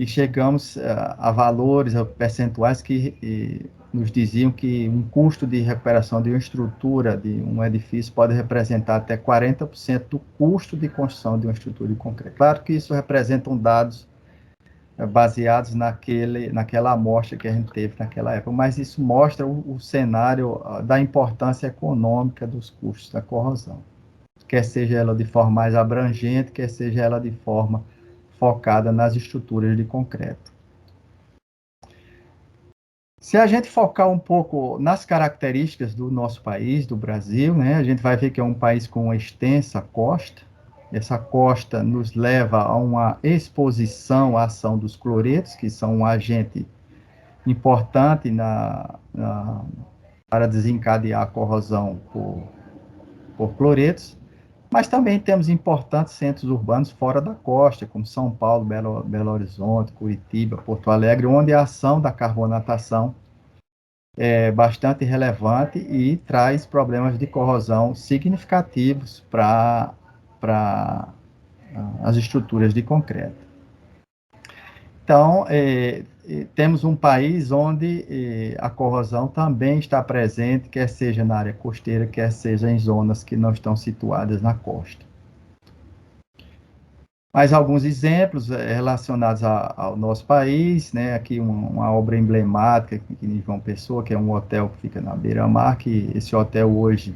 chegamos a valores, a percentuais que nos diziam que um custo de recuperação de uma estrutura, de um edifício, pode representar até 40% do custo de construção de uma estrutura de concreto. Claro que isso representam dados baseados naquela amostra que a gente teve naquela época, mas isso mostra o cenário da importância econômica dos custos da corrosão, quer seja ela de forma mais abrangente, quer seja ela de forma focada nas estruturas de concreto. Se a gente focar um pouco nas características do nosso país, do Brasil, né, a gente vai ver que é um país com uma extensa costa. Essa costa nos leva a uma exposição à ação dos cloretos, que são um agente importante para desencadear a corrosão por cloretos, mas também temos importantes centros urbanos fora da costa, como São Paulo, Belo Horizonte, Curitiba, Porto Alegre, onde a ação da carbonatação é bastante relevante e traz problemas de corrosão significativos para as estruturas de concreto. Então, temos um país onde a corrosão também está presente, quer seja na área costeira, quer seja em zonas que não estão situadas na costa. Mais alguns exemplos relacionados ao nosso país, né? Aqui uma obra emblemática aqui em João Pessoa, que é um hotel que fica na beira-mar, que esse hotel hoje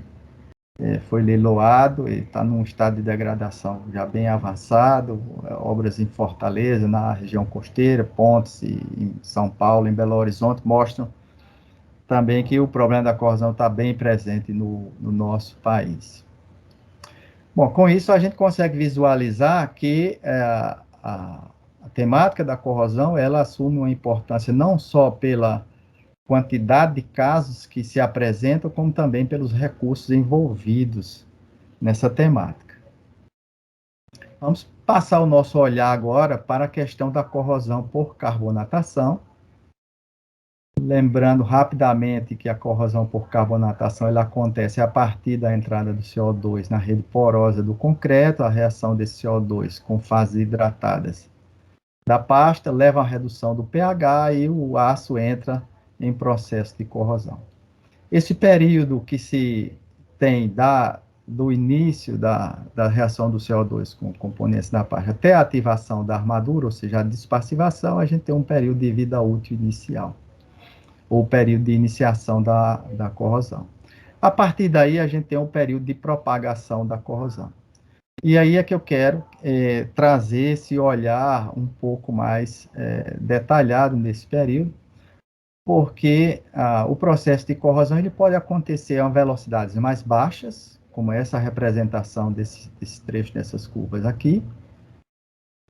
foi leiloado, está num estado de degradação já bem avançado, obras em Fortaleza, na região costeira, Pontes, em São Paulo, em Belo Horizonte, mostram também que o problema da corrosão está bem presente no nosso país. Bom, com isso a gente consegue visualizar que a temática da corrosão, ela assume uma importância não só pela quantidade de casos que se apresentam, como também pelos recursos envolvidos nessa temática. Vamos passar o nosso olhar agora para a questão da corrosão por carbonatação. Lembrando rapidamente que a corrosão por carbonatação ela acontece a partir da entrada do CO2 na rede porosa do concreto, a reação desse CO2 com fases hidratadas da pasta leva à redução do pH e o aço entra em processo de corrosão. Esse período que se tem do início da reação do CO2 com componentes da pasta até a ativação da armadura, ou seja, a despassivação, a gente tem um período de vida útil inicial, ou período de iniciação da corrosão. A partir daí, a gente tem um período de propagação da corrosão. E aí é que eu quero trazer esse olhar um pouco mais detalhado nesse período, porque o processo de corrosão ele pode acontecer a velocidades mais baixas, como essa representação desse trecho dessas curvas aqui,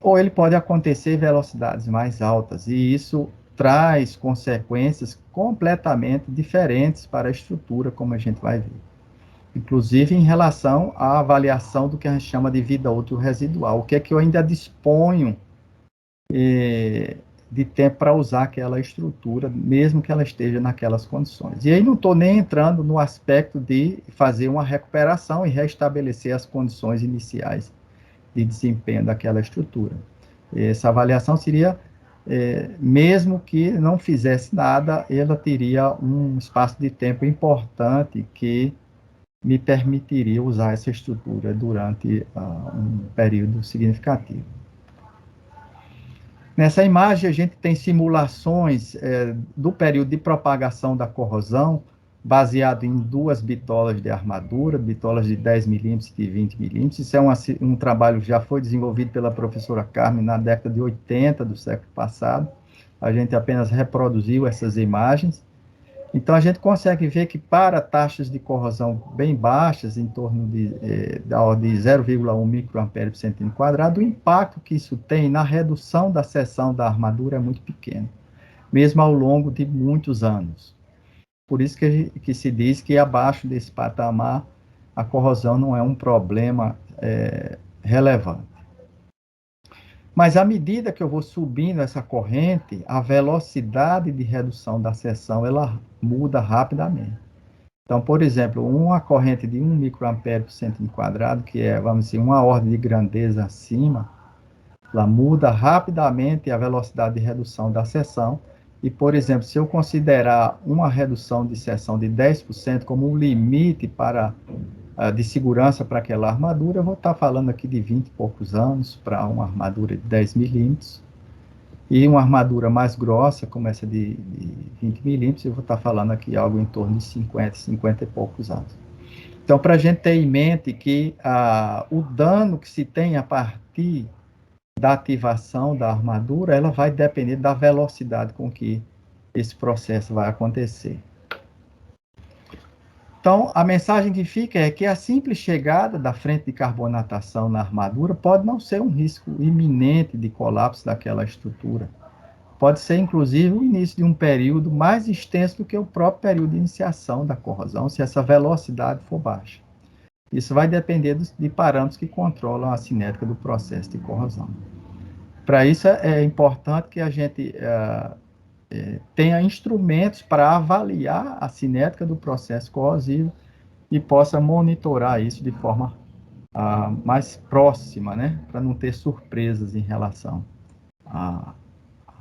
ou ele pode acontecer em velocidades mais altas, e isso traz consequências completamente diferentes para a estrutura, como a gente vai ver. Inclusive em relação à avaliação do que a gente chama de vida útil residual, o que é que eu ainda disponho de tempo para usar aquela estrutura, mesmo que ela esteja naquelas condições. E aí não estou nem entrando no aspecto de fazer uma recuperação e restabelecer as condições iniciais de desempenho daquela estrutura. Essa avaliação seria mesmo que não fizesse nada, ela teria um espaço de tempo importante que me permitiria usar essa estrutura durante um período significativo. Nessa imagem, a gente tem simulações do período de propagação da corrosão, baseado em 2 bitolas de armadura, bitolas de 10 milímetros e de 20 milímetros. Isso é um trabalho que já foi desenvolvido pela professora Carmen na década de 80 do século passado. A gente apenas reproduziu essas imagens. Então, a gente consegue ver que para taxas de corrosão bem baixas, em torno da ordem de 0,1 microampere por centímetro quadrado, o impacto que isso tem na redução da seção da armadura é muito pequeno, mesmo ao longo de muitos anos. Por isso que se diz que abaixo desse patamar, a corrosão não é um problema relevante. Mas à medida que eu vou subindo essa corrente, a velocidade de redução da seção, ela muda rapidamente. Então, por exemplo, uma corrente de 1 microampere por centímetro quadrado, que é, vamos dizer, uma ordem de grandeza acima, ela muda rapidamente a velocidade de redução da seção. E, por exemplo, se eu considerar uma redução de seção de 10% como um limite de segurança para aquela armadura, eu vou estar falando aqui de 20 e poucos anos para uma armadura de 10 milímetros. E uma armadura mais grossa, como essa de 20 milímetros, eu vou estar falando aqui algo em torno de 50 e poucos anos. Então, para a gente ter em mente que o dano que se tem a partir da ativação da armadura, ela vai depender da velocidade com que esse processo vai acontecer. Então, a mensagem que fica é que a simples chegada da frente de carbonatação na armadura pode não ser um risco iminente de colapso daquela estrutura. Pode ser, inclusive, o início de um período mais extenso do que o próprio período de iniciação da corrosão, se essa velocidade for baixa. Isso vai depender de parâmetros que controlam a cinética do processo de corrosão. Para isso, é importante que a gente tenha instrumentos para avaliar a cinética do processo corrosivo e possa monitorar isso de forma mais próxima, né? Para não ter surpresas em relação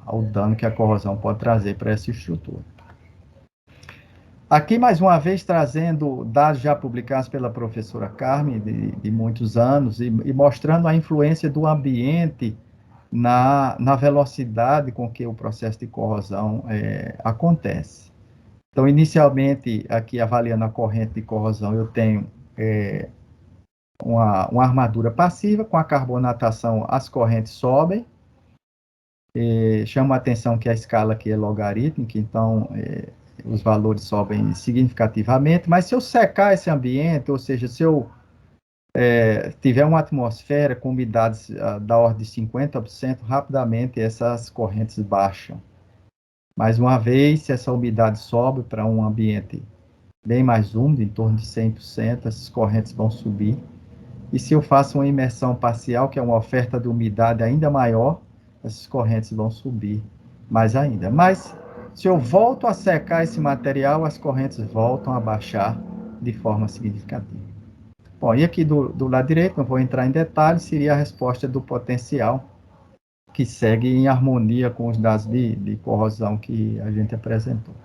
ao dano que a corrosão pode trazer para essa estrutura. Aqui, mais uma vez, trazendo dados já publicados pela professora Carmen, de muitos anos, e mostrando a influência do ambiente na velocidade com que o processo de corrosão acontece. Então, inicialmente, aqui avaliando a corrente de corrosão, eu tenho uma armadura passiva, com a carbonatação as correntes sobem, chama a atenção que a escala aqui é logarítmica, então os valores sobem significativamente, mas se eu secar esse ambiente, ou seja, se eu tiver uma atmosfera com umidades da ordem de 50%, rapidamente essas correntes baixam. Mais uma vez, se essa umidade sobe para um ambiente bem mais úmido, em torno de 100%, essas correntes vão subir. E se eu faço uma imersão parcial, que é uma oferta de umidade ainda maior, essas correntes vão subir mais ainda. Mas, se eu volto a secar esse material, as correntes voltam a baixar de forma significativa. Bom, e aqui do lado direito, não vou entrar em detalhes, seria a resposta do potencial, que segue em harmonia com os dados de corrosão que a gente apresentou.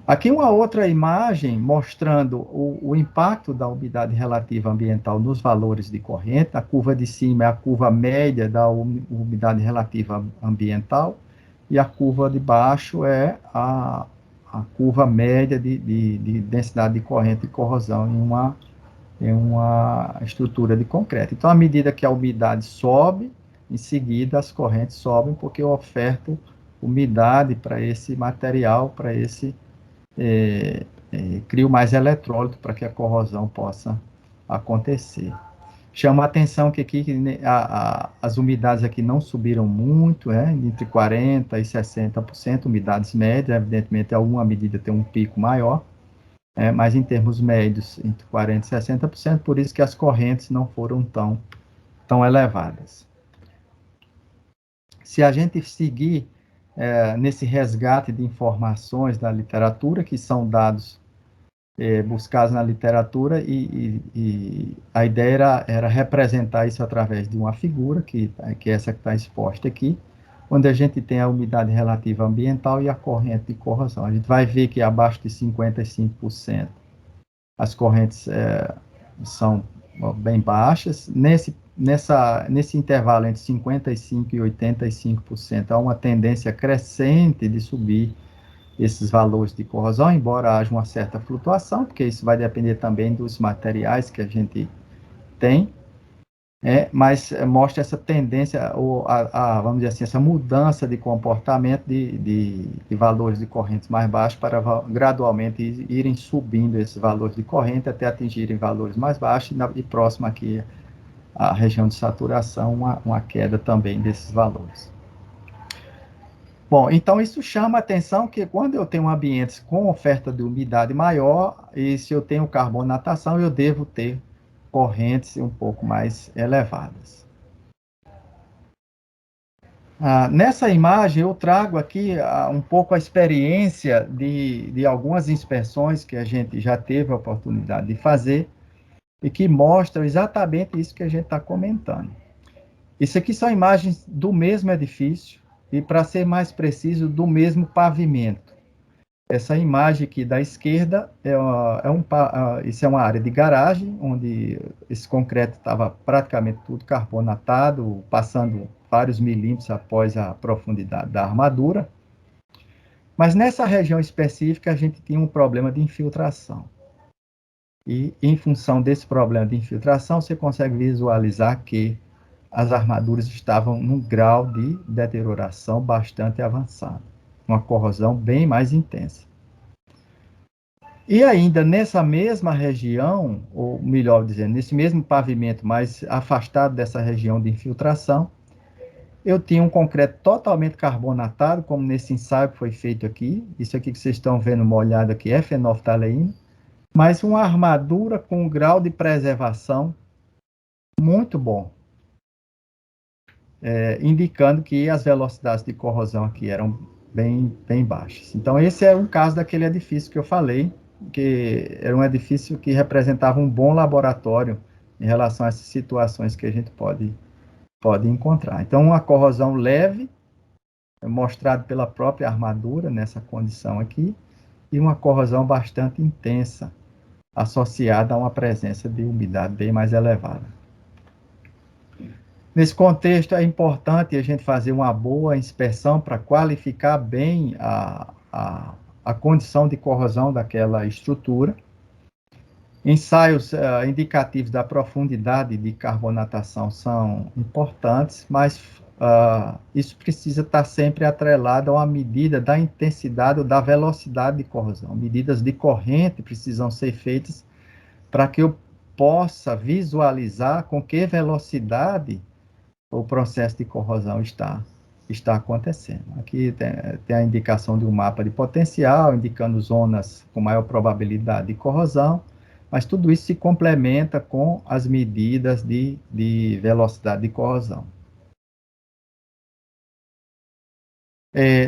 Aqui uma outra imagem mostrando o impacto da umidade relativa ambiental nos valores de corrente. A curva de cima é a curva média da umidade relativa ambiental, e a curva de baixo é a curva média de densidade de corrente e corrosão em uma estrutura de concreto. Então, à medida que a umidade sobe, em seguida as correntes sobem, porque eu oferto umidade para esse material, para crio mais eletrólito para que a corrosão possa acontecer. Chama a atenção que aqui as umidades aqui não subiram muito, entre 40% e 60%, umidades médias, evidentemente alguma medida tem um pico maior, mas em termos médios, entre 40% e 60%, por isso que as correntes não foram tão elevadas. Se a gente seguir nesse resgate de informações da literatura, que são dados buscados na literatura, e a ideia era representar isso através de uma figura, que é essa que está exposta aqui, onde a gente tem a umidade relativa ambiental e a corrente de corrosão. A gente vai ver que abaixo de 55% as correntes são bem baixas. Nesse intervalo entre 55% e 85%, há uma tendência crescente de subir esses valores de corrosão, embora haja uma certa flutuação, porque isso vai depender também dos materiais que a gente tem, mas mostra essa tendência, vamos dizer assim, essa mudança de comportamento de valores de correntes mais baixos para gradualmente irem subindo esses valores de corrente até atingirem valores mais baixos e próximo aqui à região de saturação, uma queda também desses valores. Bom, então isso chama a atenção que quando eu tenho ambientes com oferta de umidade maior, e se eu tenho carbonatação, eu devo ter correntes um pouco mais elevadas. Nessa imagem eu trago aqui um pouco a experiência de algumas inspeções que a gente já teve a oportunidade de fazer e que mostram exatamente isso que a gente está comentando. Isso aqui são imagens do mesmo edifício e, para ser mais preciso, do mesmo pavimento. Essa imagem aqui da esquerda isso é uma área de garagem, onde esse concreto estava praticamente tudo carbonatado, passando vários milímetros após a profundidade da armadura. Mas nessa região específica, a gente tinha um problema de infiltração. E, em função desse problema de infiltração, você consegue visualizar que as armaduras estavam num grau de deterioração bastante avançado, uma corrosão bem mais intensa. E ainda nessa mesma região, ou melhor dizendo, nesse mesmo pavimento mais afastado dessa região de infiltração, eu tinha um concreto totalmente carbonatado, como nesse ensaio que foi feito aqui. Isso aqui que vocês estão vendo molhado aqui é fenolftaleína, mas uma armadura com um grau de preservação muito bom, indicando que as velocidades de corrosão aqui eram bem baixas. Então, esse é um caso daquele edifício que eu falei, que era um edifício que representava um bom laboratório em relação a essas situações que a gente pode encontrar. Então, uma corrosão leve, mostrada pela própria armadura nessa condição aqui, e uma corrosão bastante intensa, associada a uma presença de umidade bem mais elevada. Nesse contexto, é importante a gente fazer uma boa inspeção para qualificar bem a condição de corrosão daquela estrutura. Ensaios indicativos da profundidade de carbonatação são importantes, mas isso precisa estar sempre atrelado a uma medida da intensidade ou da velocidade de corrosão. Medidas de corrente precisam ser feitas para que eu possa visualizar com que velocidade o processo de corrosão está acontecendo. Aqui tem a indicação de um mapa de potencial, indicando zonas com maior probabilidade de corrosão, mas tudo isso se complementa com as medidas de velocidade de corrosão.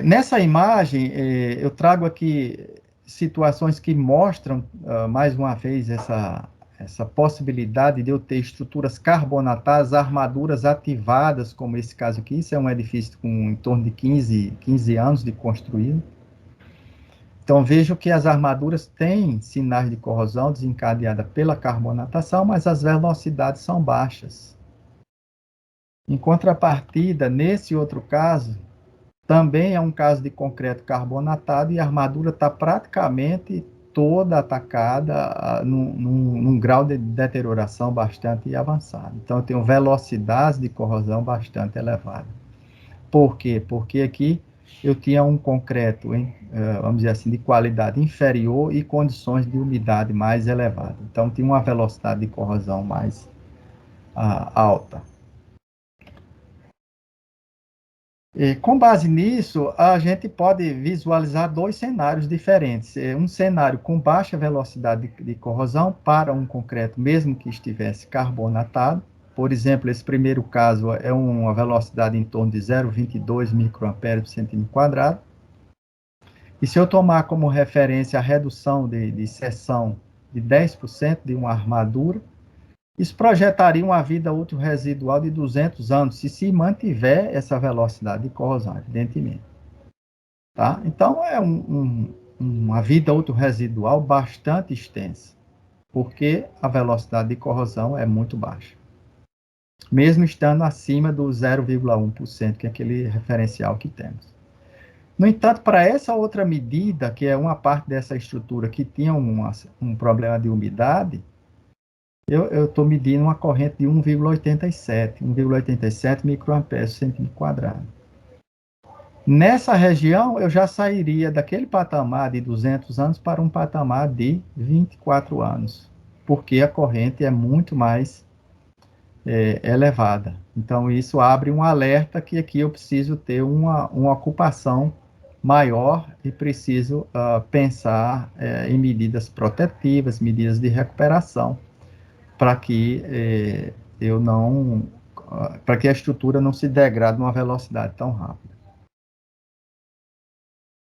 Nessa imagem, eu trago aqui situações que mostram, mais uma vez, essa possibilidade de eu ter estruturas carbonatadas, armaduras ativadas, como esse caso aqui. Isso é um edifício com em torno de 15 anos de construído. Então, vejo que as armaduras têm sinais de corrosão desencadeada pela carbonatação, mas as velocidades são baixas. Em contrapartida, nesse outro caso, também é um caso de concreto carbonatado e a armadura está praticamente toda atacada num grau de deterioração bastante avançado. Então, eu tenho velocidades de corrosão bastante elevada. Por quê? Porque aqui eu tinha um concreto, vamos dizer assim, de qualidade inferior e condições de umidade mais elevada. Então, tinha uma velocidade de corrosão mais alta. E, com base nisso, a gente pode visualizar dois cenários diferentes. Um cenário com baixa velocidade de corrosão para um concreto, mesmo que estivesse carbonatado. Por exemplo, esse primeiro caso é uma velocidade em torno de 0,22 microamperes por centímetro quadrado. E se eu tomar como referência a redução de seção de 10% de uma armadura, Isso projetaria uma vida útil residual de 200 anos, se mantiver essa velocidade de corrosão, evidentemente. Tá? Então, é uma vida útil residual bastante extensa, porque a velocidade de corrosão é muito baixa. Mesmo estando acima do 0,1%, que é aquele referencial que temos. No entanto, para essa outra medida, que é uma parte dessa estrutura que tinha um problema de umidade, eu estou medindo uma corrente de 1,87 microamperes por centímetro quadrado. Nessa região, eu já sairia daquele patamar de 200 anos para um patamar de 24 anos, porque a corrente é muito mais elevada. Então, isso abre um alerta que aqui eu preciso ter uma ocupação maior e preciso pensar em medidas protetivas, medidas de recuperação, para que para que a estrutura não se degrade numa velocidade tão rápida.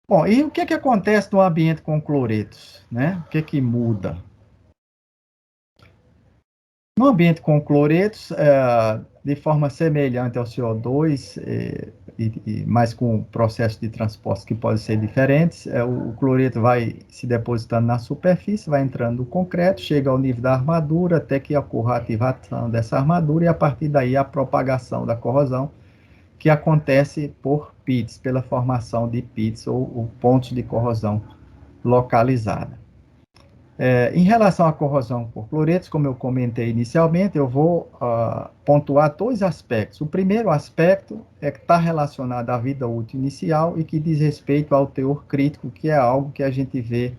Bom, e o que acontece no ambiente com cloretos, né? O que muda? No ambiente com cloretos, de forma semelhante ao CO2, mas com processos de transporte que podem ser diferentes, o cloreto vai se depositando na superfície, vai entrando no concreto, chega ao nível da armadura, até que ocorra a ativação dessa armadura, e a partir daí a propagação da corrosão, que acontece por pits, pela formação de pits ou pontos de corrosão localizada. Em relação à corrosão por cloretos, como eu comentei inicialmente, eu vou pontuar dois aspectos. O primeiro aspecto é que está relacionado à vida útil inicial e que diz respeito ao teor crítico, que é algo que a gente vê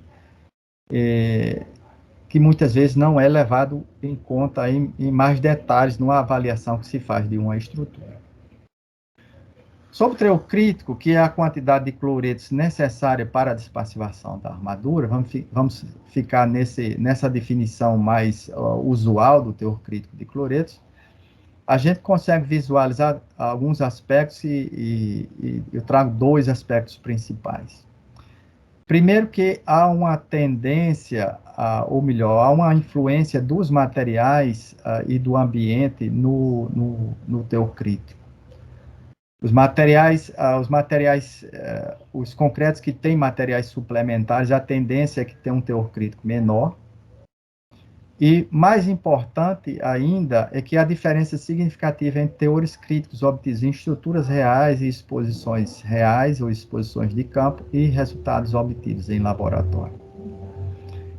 que muitas vezes não é levado em conta em mais detalhes numa avaliação que se faz de uma estrutura. Sobre o teor crítico, que é a quantidade de cloretos necessária para a despassivação da armadura, vamos ficar nessa definição mais usual do teor crítico de cloretos. A gente consegue visualizar alguns aspectos e eu trago dois aspectos principais. Primeiro, que há uma tendência, ou melhor, há uma influência dos materiais e do ambiente no teor crítico. Os concretos que têm materiais suplementares, a tendência é que tenham um teor crítico menor. E, mais importante ainda, é que há diferença significativa entre teores críticos obtidos em estruturas reais e exposições reais ou exposições de campo e resultados obtidos em laboratório.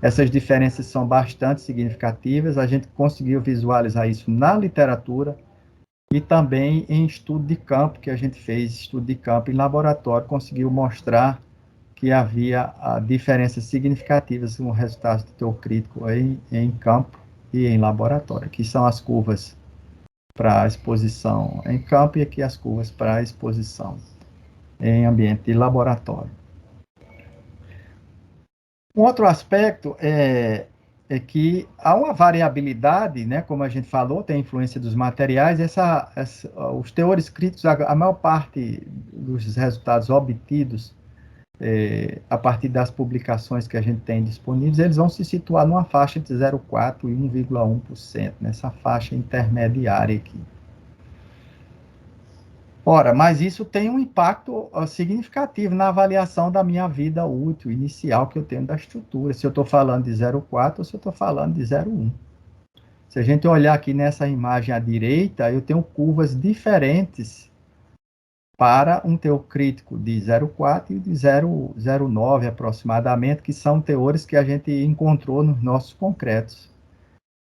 Essas diferenças são bastante significativas, a gente conseguiu visualizar isso na literatura, e também em estudo de campo, que a gente fez estudo de campo em laboratório, conseguiu mostrar que havia diferenças significativas no resultado do teor crítico em campo e em laboratório. Aqui são as curvas para a exposição em campo e aqui as curvas para a exposição em ambiente de laboratório. Um outro aspecto é que há uma variabilidade, né, como a gente falou, tem a influência dos materiais, os teores críticos, a maior parte dos resultados obtidos a partir das publicações que a gente tem disponíveis, eles vão se situar numa faixa de 0,4% e 1,1%, nessa faixa intermediária aqui. Ora, mas isso tem um impacto significativo na avaliação da minha vida útil inicial que eu tenho da estrutura, se eu estou falando de 0,4 ou se eu estou falando de 0,1. Se a gente olhar aqui nessa imagem à direita, eu tenho curvas diferentes para um teor crítico de 0,4 e de 0,9 aproximadamente, que são teores que a gente encontrou nos nossos concretos.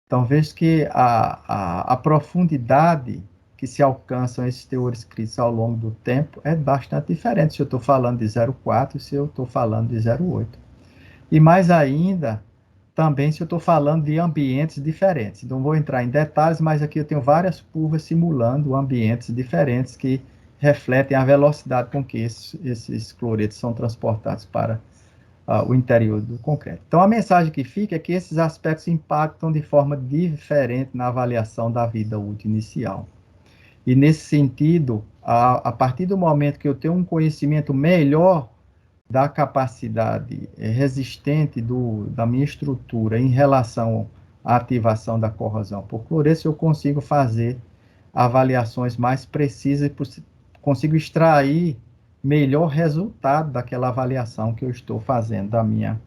Então, veja que a profundidade que se alcançam esses teores críticos ao longo do tempo é bastante diferente se eu estou falando de 0,4 e se eu estou falando de 0,8. E mais ainda, também se eu estou falando de ambientes diferentes. Não vou entrar em detalhes, mas aqui eu tenho várias curvas simulando ambientes diferentes que refletem a velocidade com que esses cloretos são transportados para o interior do concreto. Então, a mensagem que fica é que esses aspectos impactam de forma diferente na avaliação da vida útil inicial. E, nesse sentido, a partir do momento que eu tenho um conhecimento melhor da capacidade resistente da minha estrutura em relação a ativação da corrosão por cloretos, eu consigo fazer avaliações mais precisas e consigo extrair melhor resultado daquela avaliação que eu estou fazendo da minha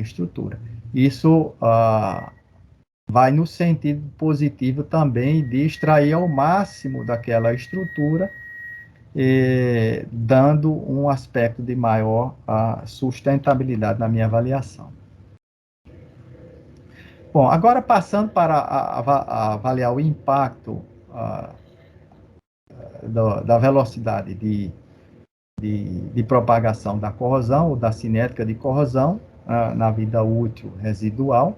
estrutura. Isso vai no sentido positivo também de extrair ao máximo daquela estrutura, dando um aspecto de maior sustentabilidade na minha avaliação. Bom, agora passando para avaliar o impacto da velocidade de propagação da corrosão ou da cinética de corrosão na vida útil residual.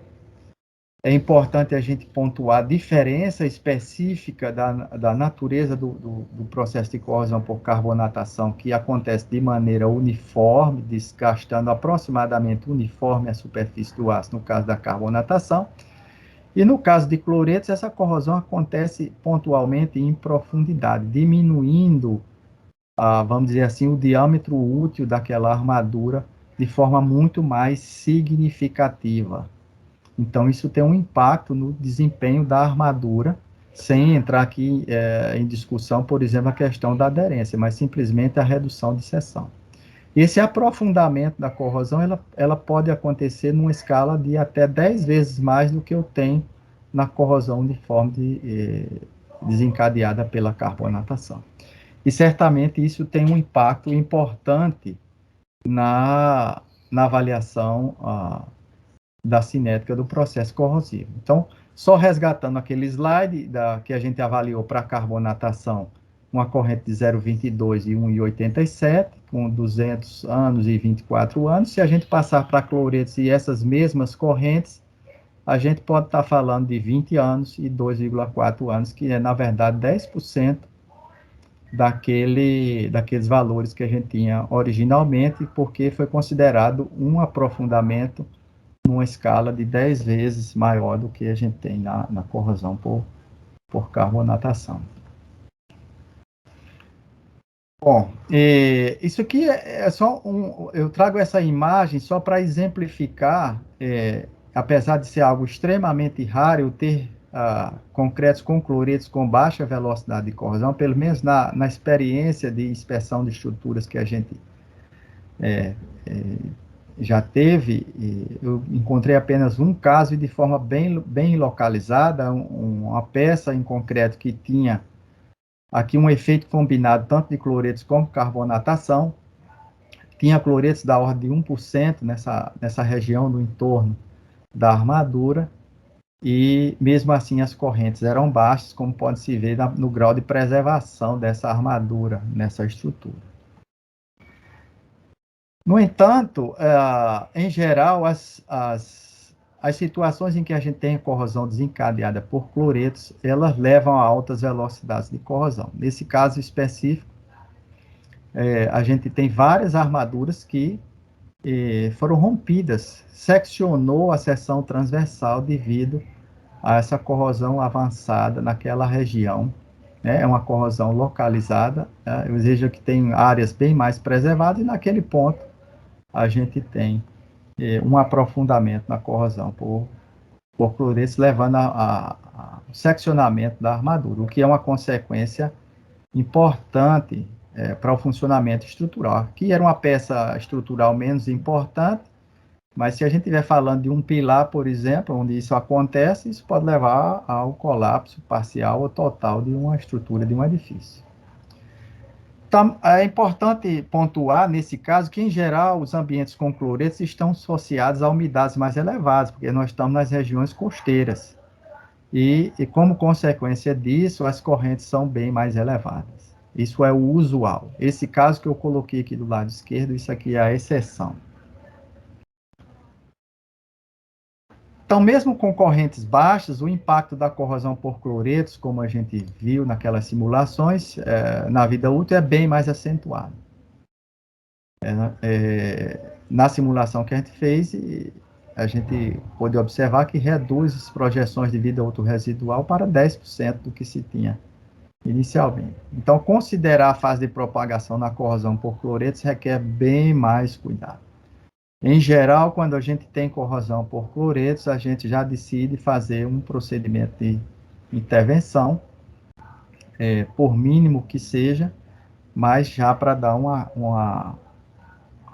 É importante a gente pontuar a diferença específica da natureza do processo de corrosão por carbonatação, que acontece de maneira uniforme, desgastando aproximadamente uniforme a superfície do aço, no caso da carbonatação. E no caso de cloretos, essa corrosão acontece pontualmente em profundidade, diminuindo, vamos dizer assim, o diâmetro útil daquela armadura de forma muito mais significativa. Então, isso tem um impacto no desempenho da armadura, sem entrar aqui em discussão, por exemplo, a questão da aderência, mas simplesmente a redução de seção. Esse aprofundamento da corrosão, ela pode acontecer numa escala de até 10 vezes mais do que eu tenho na corrosão uniforme desencadeada pela carbonatação. E certamente isso tem um impacto importante na avaliação da cinética do processo corrosivo. Então, só resgatando aquele slide que a gente avaliou para a carbonatação, uma corrente de 0,22 e 1,87, com 200 anos e 24 anos. Se a gente passar para cloretos e essas mesmas correntes, a gente pode estar falando de 20 anos e 2,4 anos, que é, na verdade, 10% daqueles valores que a gente tinha originalmente, porque foi considerado um aprofundamento numa escala de 10 vezes maior do que a gente tem na corrosão por carbonatação. Bom, isso aqui é só eu trago essa imagem só para exemplificar, apesar de ser algo extremamente raro, eu ter concretos com cloretos com baixa velocidade de corrosão, pelo menos na experiência de inspeção de estruturas que a gente já teve, eu encontrei apenas um caso e de forma bem localizada, uma peça em concreto que tinha aqui um efeito combinado tanto de cloretos como carbonatação, tinha cloretos da ordem de 1% nessa região no entorno da armadura, e mesmo assim as correntes eram baixas, como pode-se ver no grau de preservação dessa armadura nessa estrutura. No entanto, em geral, as situações em que a gente tem corrosão desencadeada por cloretos, elas levam a altas velocidades de corrosão. Nesse caso específico, a gente tem várias armaduras que foram rompidas, seccionou a seção transversal devido a essa corrosão avançada naquela região. É uma corrosão localizada, eu vejo que tem áreas bem mais preservadas, e naquele ponto a gente tem um aprofundamento na corrosão por cloretos, levando ao seccionamento da armadura, o que é uma consequência importante para o funcionamento estrutural, que era uma peça estrutural menos importante, mas se a gente estiver falando de um pilar, por exemplo, onde isso acontece, isso pode levar ao colapso parcial ou total de uma estrutura de um edifício. Então, é importante pontuar, nesse caso, que, em geral, os ambientes com cloretos estão associados a umidades mais elevadas, porque nós estamos nas regiões costeiras. E como consequência disso, as correntes são bem mais elevadas. Isso é o usual. Esse caso que eu coloquei aqui do lado esquerdo, isso aqui é a exceção. Então, mesmo com correntes baixas, o impacto da corrosão por cloretos, como a gente viu naquelas simulações, na vida útil é bem mais acentuado. Na simulação que a gente fez, a gente pôde observar que reduz as projeções de vida útil residual para 10% do que se tinha inicialmente. Então, considerar a fase de propagação na corrosão por cloretos requer bem mais cuidado. Em geral, quando a gente tem corrosão por cloretos, a gente já decide fazer um procedimento de intervenção, por mínimo que seja, mas já para dar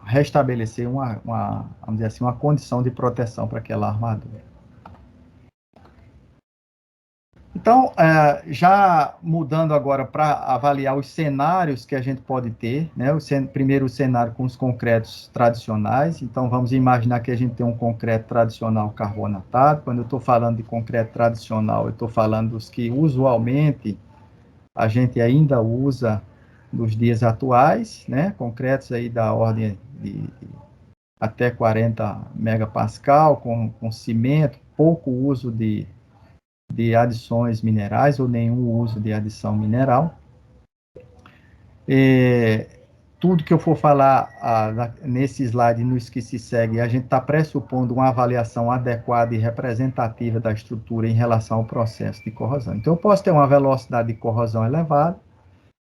restabelecer vamos dizer assim, uma condição de proteção para aquela armadura. Então, já mudando agora para avaliar os cenários que a gente pode ter, né? Primeiro o cenário com os concretos tradicionais. Então, vamos imaginar que a gente tem um concreto tradicional carbonatado. Quando eu estou falando de concreto tradicional, eu estou falando dos que usualmente a gente ainda usa nos dias atuais, né? Concretos aí da ordem de até 40 megapascal, com cimento, pouco uso de adições minerais ou nenhum uso de adição mineral. Tudo que eu for falar nesse slide, nos que se segue, a gente está pressupondo uma avaliação adequada e representativa da estrutura em relação ao processo de corrosão. Então, eu posso ter uma velocidade de corrosão elevada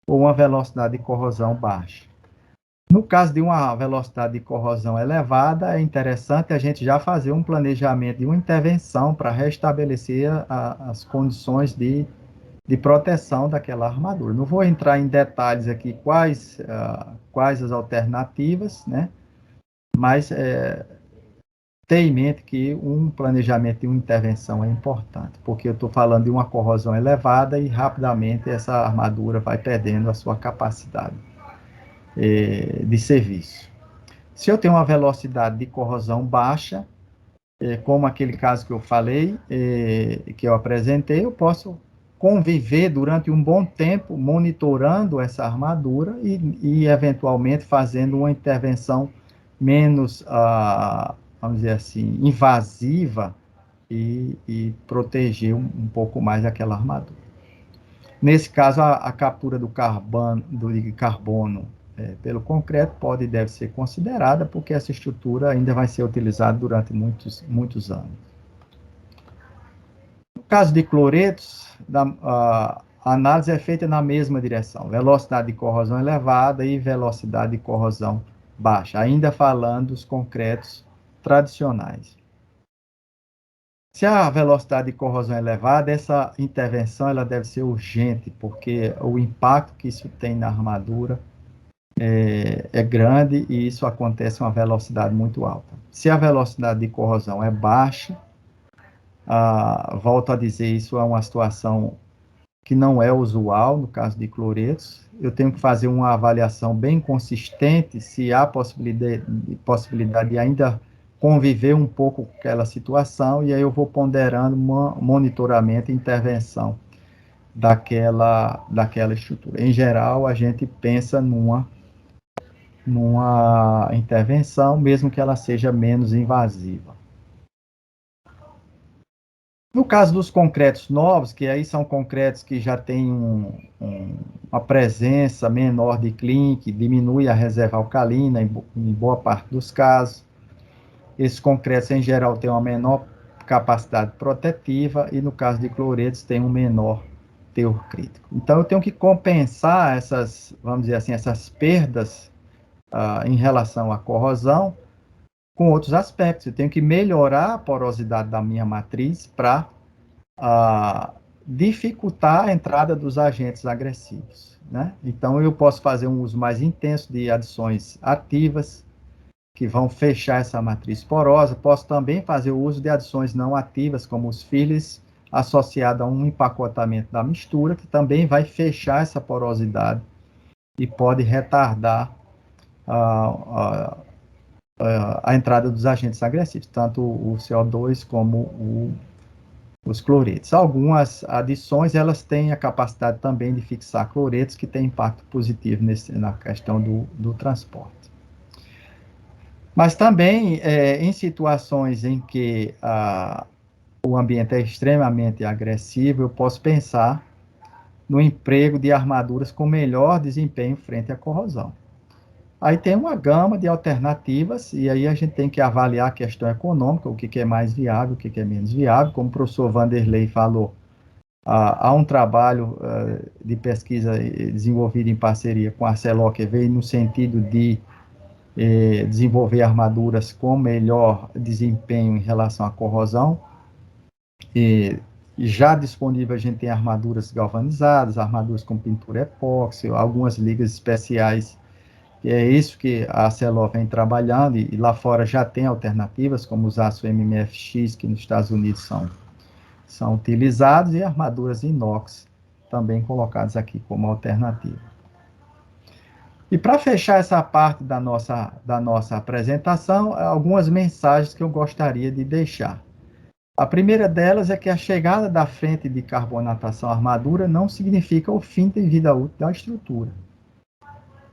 ou uma velocidade de corrosão baixa. No caso de uma velocidade de corrosão elevada, é interessante a gente já fazer um planejamento e uma intervenção para restabelecer as condições de proteção daquela armadura. Não vou entrar em detalhes aqui quais as alternativas, né? Mas tenha em mente que um planejamento e uma intervenção é importante, porque eu estou falando de uma corrosão elevada e rapidamente essa armadura vai perdendo a sua capacidade de serviço. Se eu tenho uma velocidade de corrosão baixa, como aquele caso que eu falei, que eu apresentei, eu posso conviver durante um bom tempo monitorando essa armadura e eventualmente fazendo uma intervenção menos, vamos dizer assim, invasiva e proteger um pouco mais aquela armadura. Nesse caso, a captura de carbono pelo concreto pode e deve ser considerada, porque essa estrutura ainda vai ser utilizada durante muitos anos. No caso de cloretos, a análise é feita na mesma direção, velocidade de corrosão elevada e velocidade de corrosão baixa, ainda falando dos concretos tradicionais. Se a velocidade de corrosão é elevada, essa intervenção ela deve ser urgente, porque o impacto que isso tem na armadura é grande e isso acontece a uma velocidade muito alta. Se a velocidade de corrosão é baixa, volto a dizer, isso é uma situação que não é usual no caso de cloretos. Eu tenho que fazer uma avaliação bem consistente se há possibilidade de ainda conviver um pouco com aquela situação, e aí eu vou ponderando monitoramento e intervenção daquela estrutura. Em geral, a gente pensa numa intervenção, mesmo que ela seja menos invasiva. No caso dos concretos novos, que aí são concretos que já têm uma presença menor de clink, diminui a reserva alcalina em boa parte dos casos. Esses concretos, em geral, têm uma menor capacidade protetiva e, no caso de cloretos, tem um menor teor crítico. Então, eu tenho que compensar vamos dizer assim, essas perdas em relação à corrosão com outros aspectos. Eu tenho que melhorar a porosidade da minha matriz para dificultar a entrada dos agentes agressivos, né? Então, eu posso fazer um uso mais intenso de adições ativas, que vão fechar essa matriz porosa. Posso também fazer o uso de adições não ativas, como os fillers, associado a um empacotamento da mistura, que também vai fechar essa porosidade e pode retardar a entrada dos agentes agressivos, tanto o CO2 como os cloretos. Algumas adições, elas têm a capacidade também de fixar cloretos, que tem impacto positivo na questão do transporte. Mas também, em situações em que o ambiente é extremamente agressivo, eu posso pensar no emprego de armaduras com melhor desempenho frente à corrosão. Aí tem uma gama de alternativas, e aí a gente tem que avaliar a questão econômica, o que é mais viável, o que é menos viável. Como o professor Vanderlei falou, há um trabalho de pesquisa desenvolvido em parceria com a Arcelor, que veio no sentido de desenvolver armaduras com melhor desempenho em relação à corrosão. Já disponível a gente tem armaduras galvanizadas, armaduras com pintura epóxi, algumas ligas especiais. É isso que a Arcelor vem trabalhando, e lá fora já tem alternativas, como os aço MMFX, que nos Estados Unidos são utilizados, e armaduras inox, também colocadas aqui como alternativa. E para fechar essa parte da nossa apresentação, algumas mensagens que eu gostaria de deixar. A primeira delas é que a chegada da frente de carbonatação à armadura não significa o fim de vida útil da estrutura.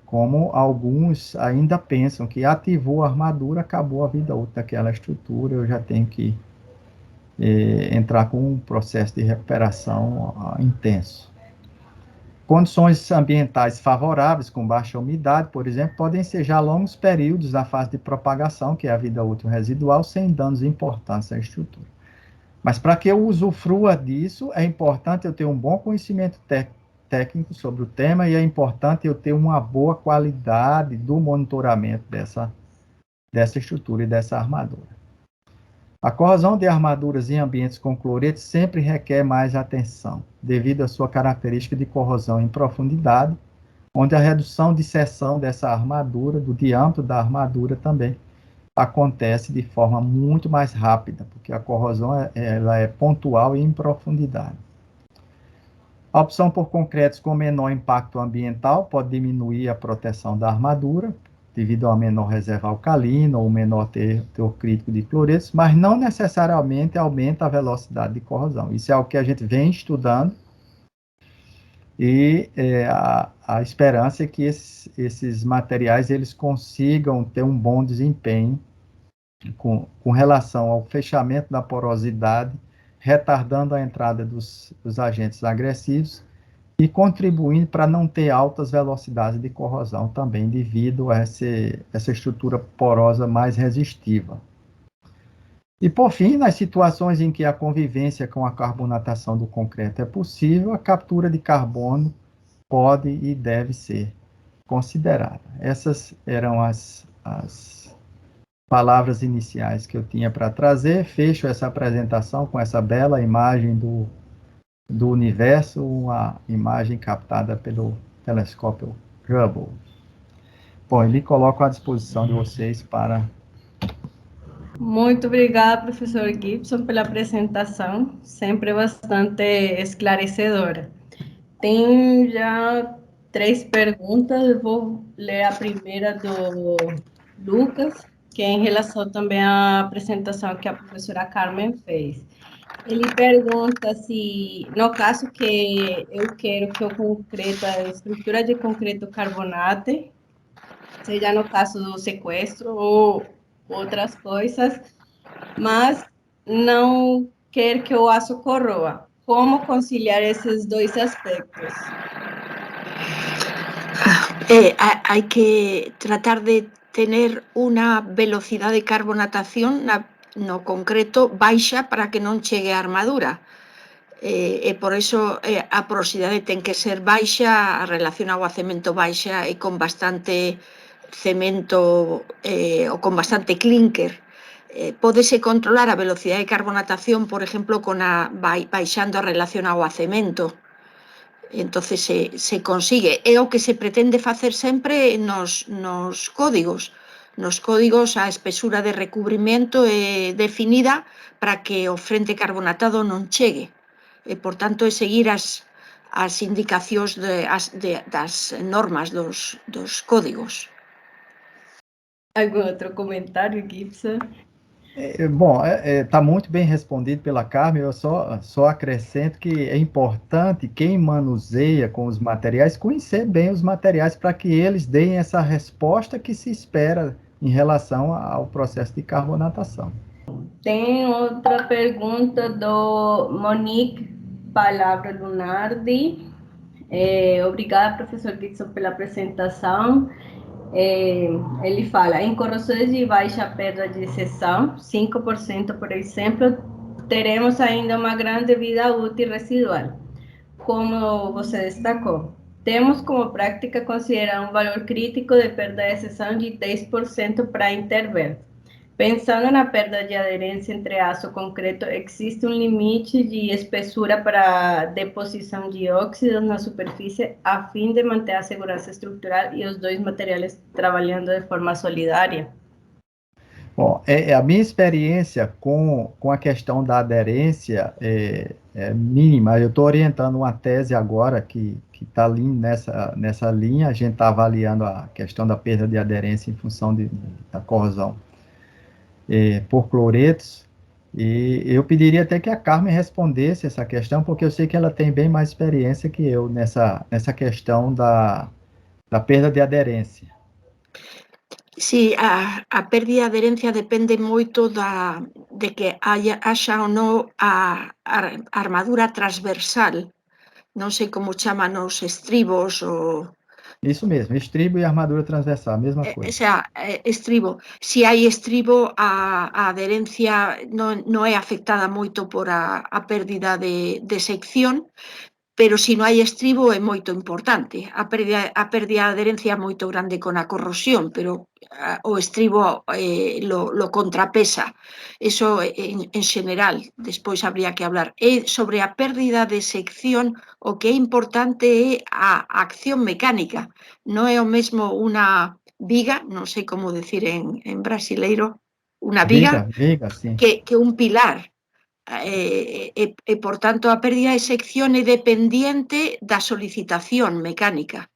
Como alguns ainda pensam que ativou a armadura, acabou a vida útil daquela estrutura, eu já tenho que entrar com um processo de recuperação intenso. Condições ambientais favoráveis, com baixa umidade, por exemplo, podem ser já longos períodos na fase de propagação, que é a vida útil residual, sem danos importantes à estrutura. Mas para que eu usufrua disso, é importante eu ter um bom conhecimento técnico sobre o tema, e é importante eu ter uma boa qualidade do monitoramento dessa estrutura e dessa armadura. A corrosão de armaduras em ambientes com cloreto sempre requer mais atenção, devido à sua característica de corrosão em profundidade, onde a redução de seção dessa armadura, do diâmetro da armadura também, acontece de forma muito mais rápida, porque a corrosão ela é pontual e em profundidade. A opção por concretos com menor impacto ambiental pode diminuir a proteção da armadura, devido a uma menor reserva alcalina ou menor teor crítico de cloretos, mas não necessariamente aumenta a velocidade de corrosão. Isso é o que a gente vem estudando, e a esperança é que esses materiais eles consigam ter um bom desempenho com relação ao fechamento da porosidade, retardando a entrada dos agentes agressivos e contribuindo para não ter altas velocidades de corrosão também, devido a essa estrutura porosa mais resistiva. E, por fim, nas situações em que a convivência com a carbonatação do concreto é possível, a captura de carbono pode e deve ser considerada. Essas eram as palavras iniciais que eu tinha para trazer. Fecho essa apresentação com essa bela imagem do universo, uma imagem captada pelo telescópio Hubble. Bom, ele coloco à disposição de vocês para... Muito obrigada, professor Gibson, pela apresentação, sempre bastante esclarecedora. Tem já 3 perguntas, eu vou ler a primeira do Lucas, que é em relação também à apresentação que a professora Carmen fez. Ele pergunta se, no caso que eu quero que o concreto, a estrutura de concreto carbonate, seja no caso do sequestro ou outras coisas, mas não quer que o aço corroa. Como conciliar esses 2 aspectos? Hay que tratar de tener una velocidad de carbonatación no concreto baixa para que non chegue a armadura. Por eso a porosidade ten que ser baixa, a relación agua-cemento baixa e con bastante cemento ou con bastante clínker. Pódese controlar a velocidade de carbonatación, por exemplo, baixando a relación agua-cemento. Entonces se consigue. É o que se pretende facer sempre nos códigos. Nos códigos a espesura de recubrimento é definida para que o frente carbonatado non chegue. Por tanto, é seguir as indicacións das normas dos códigos. Algum outro comentário, Gibson? Bom, está muito bem respondido pela Carmen. Eu só acrescento que é importante quem manuseia com os materiais conhecer bem os materiais para que eles deem essa resposta que se espera em relação ao processo de carbonatação. Tem outra pergunta do Monique Palavra Lunardi. Obrigada, professor Gibson, pela apresentação. Ele fala, em corrosões de baixa perda de seção, 5%, por exemplo, teremos ainda uma grande vida útil residual. Como você destacou, temos como prática considerar um valor crítico de perda de seção de 10% para intervir. Pensando na perda de aderência entre aço concreto, existe um limite de espessura para deposição de óxidos na superfície a fim de manter a segurança estrutural e os dois materiais trabalhando de forma solidária? Bom, a minha experiência com a questão da aderência é mínima. Eu estou orientando uma tese agora que está ali nessa linha. A gente está avaliando a questão da perda de aderência em função da corrosão por cloretos. E eu pediria até que a Carmen respondesse essa questão, porque eu sei que ela tem bem mais experiência que eu nessa questão da perda de aderência. Sí, a pérdida de adherencia depende moito de que haxa ou non a armadura transversal, non sei como chaman os estribos ou... Isso mesmo, estribo e armadura transversal, a mesma O coisa. sea, estribo. Si hai estribo, a adherencia non é afectada moito por a pérdida de sección, pero se non hai estribo é moito importante. A pérdida de adherencia é moito grande con a corrosión, pero o estribo lo contrapesa. Eso en xeral, despois habría que hablar. E sobre a pérdida de sección, o que é importante é a acción mecánica. Non é o mesmo unha viga, non sei como decir en brasileiro, unha viga, Viga, sim. que un pilar. Por tanto, a pérdida de sección é dependiente da solicitación mecánica.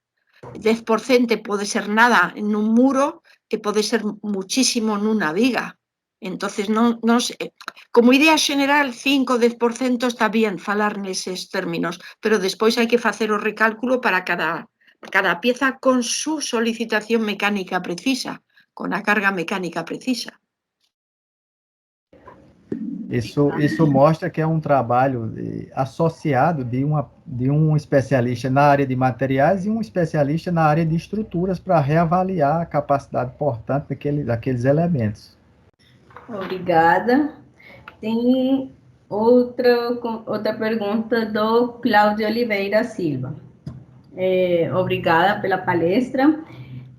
10% pode ser nada nun muro e pode ser muchísimo nunha viga. Entonces, non sei. Como idea xeneral, 5 ou 10% está bien falar neses términos, pero despois hai que facer o recálculo para cada pieza con su solicitación mecánica precisa, con a carga mecánica precisa. Isso mostra que é um trabalho associado de um especialista na área de materiais e um especialista na área de estruturas para reavaliar a capacidade portante daqueles elementos. Obrigada. Tem outra pergunta do Cláudio Oliveira Silva. Obrigada pela palestra.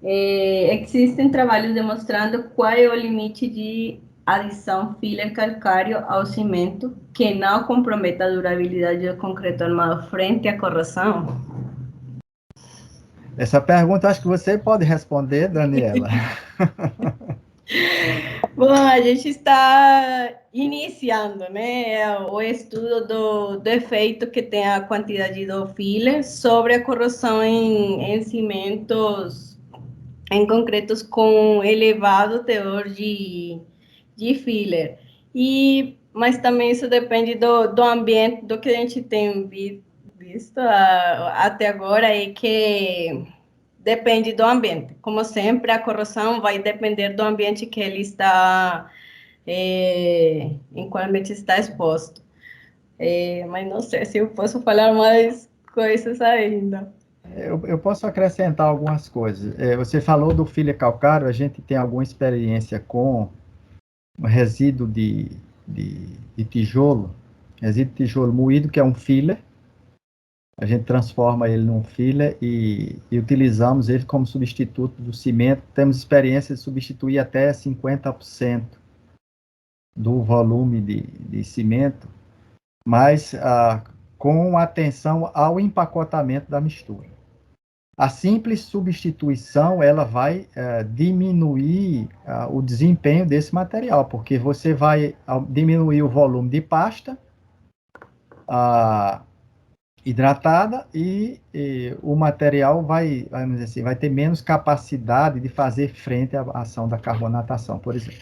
Existem trabalhos demonstrando qual é o limite de adição filler calcário ao cimento que não comprometa a durabilidade do concreto armado frente à corrosão? Essa pergunta acho que você pode responder, Daniela. Bom, a gente está iniciando, né, o estudo do efeito que tem a quantidade do filler sobre a corrosão em cimentos, em concretos com elevado teor de filler. Mas também isso depende do ambiente, do que a gente tem visto até agora, e que depende do ambiente. Como sempre, a corrosão vai depender do ambiente que ele está, em qual ambiente está exposto. Mas não sei se eu posso falar mais coisas ainda. Eu posso acrescentar algumas coisas. Você falou do filler calcário, a gente tem alguma experiência com resíduo de tijolo, resíduo de tijolo moído, que é um filler. A gente transforma ele num filler e utilizamos ele como substituto do cimento. Temos experiência de substituir até 50% do volume de cimento, mas com atenção ao empacotamento da mistura. A simples substituição, ela vai diminuir o desempenho desse material, porque você vai diminuir o volume de pasta hidratada e o material vamos dizer assim, vai ter menos capacidade de fazer frente à ação da carbonatação, por exemplo.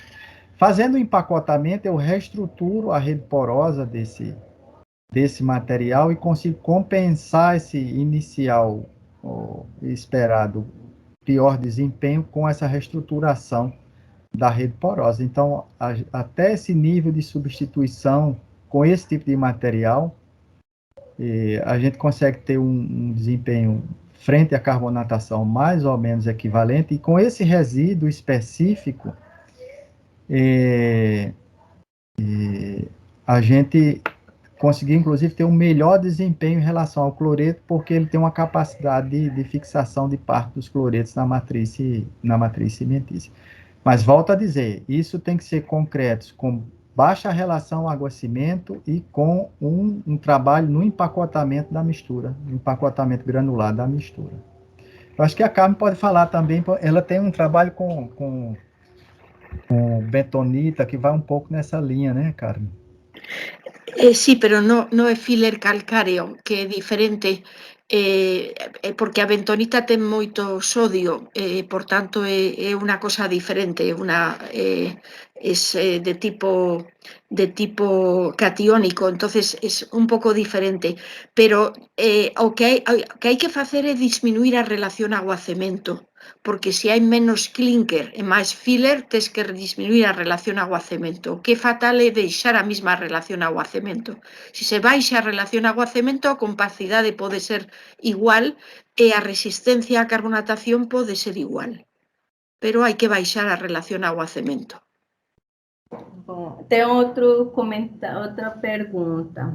Fazendo o empacotamento, eu reestruturo a rede porosa desse material e consigo compensar esse inicial esperado pior desempenho com essa reestruturação da rede porosa. Então, até esse nível de substituição com esse tipo de material, a gente consegue ter um desempenho frente à carbonatação mais ou menos equivalente, e com esse resíduo específico, a gente conseguir, inclusive, ter um melhor desempenho em relação ao cloreto, porque ele tem uma capacidade de fixação de parte dos cloretos na matriz cimentícia. Mas, volto a dizer, isso tem que ser concreto, com baixa relação água-cimento e com um trabalho no empacotamento da mistura, no empacotamento granular da mistura. Eu acho que a Carmen pode falar também, ela tem um trabalho com bentonita, que vai um pouco nessa linha, né, Carmen? Sí, pero no é filler calcáreo, que é diferente, porque a bentonita ten moito sodio, por tanto é unha cosa diferente, es de tipo catiónico, entonces es un pouco diferente, pero o que hai que facer é disminuir a relación agua-cemento, porque se hai menos clinker e máis filler, tes que disminuir a relación agua-cemento. O que é fatal é deixar a mesma relación agua-cemento. Se se baixa a relación agua-cemento, a compacidade pode ser igual e a resistencia á carbonatación pode ser igual. Pero hai que baixar a relación agua-cemento. Bom, tem outra pergunta.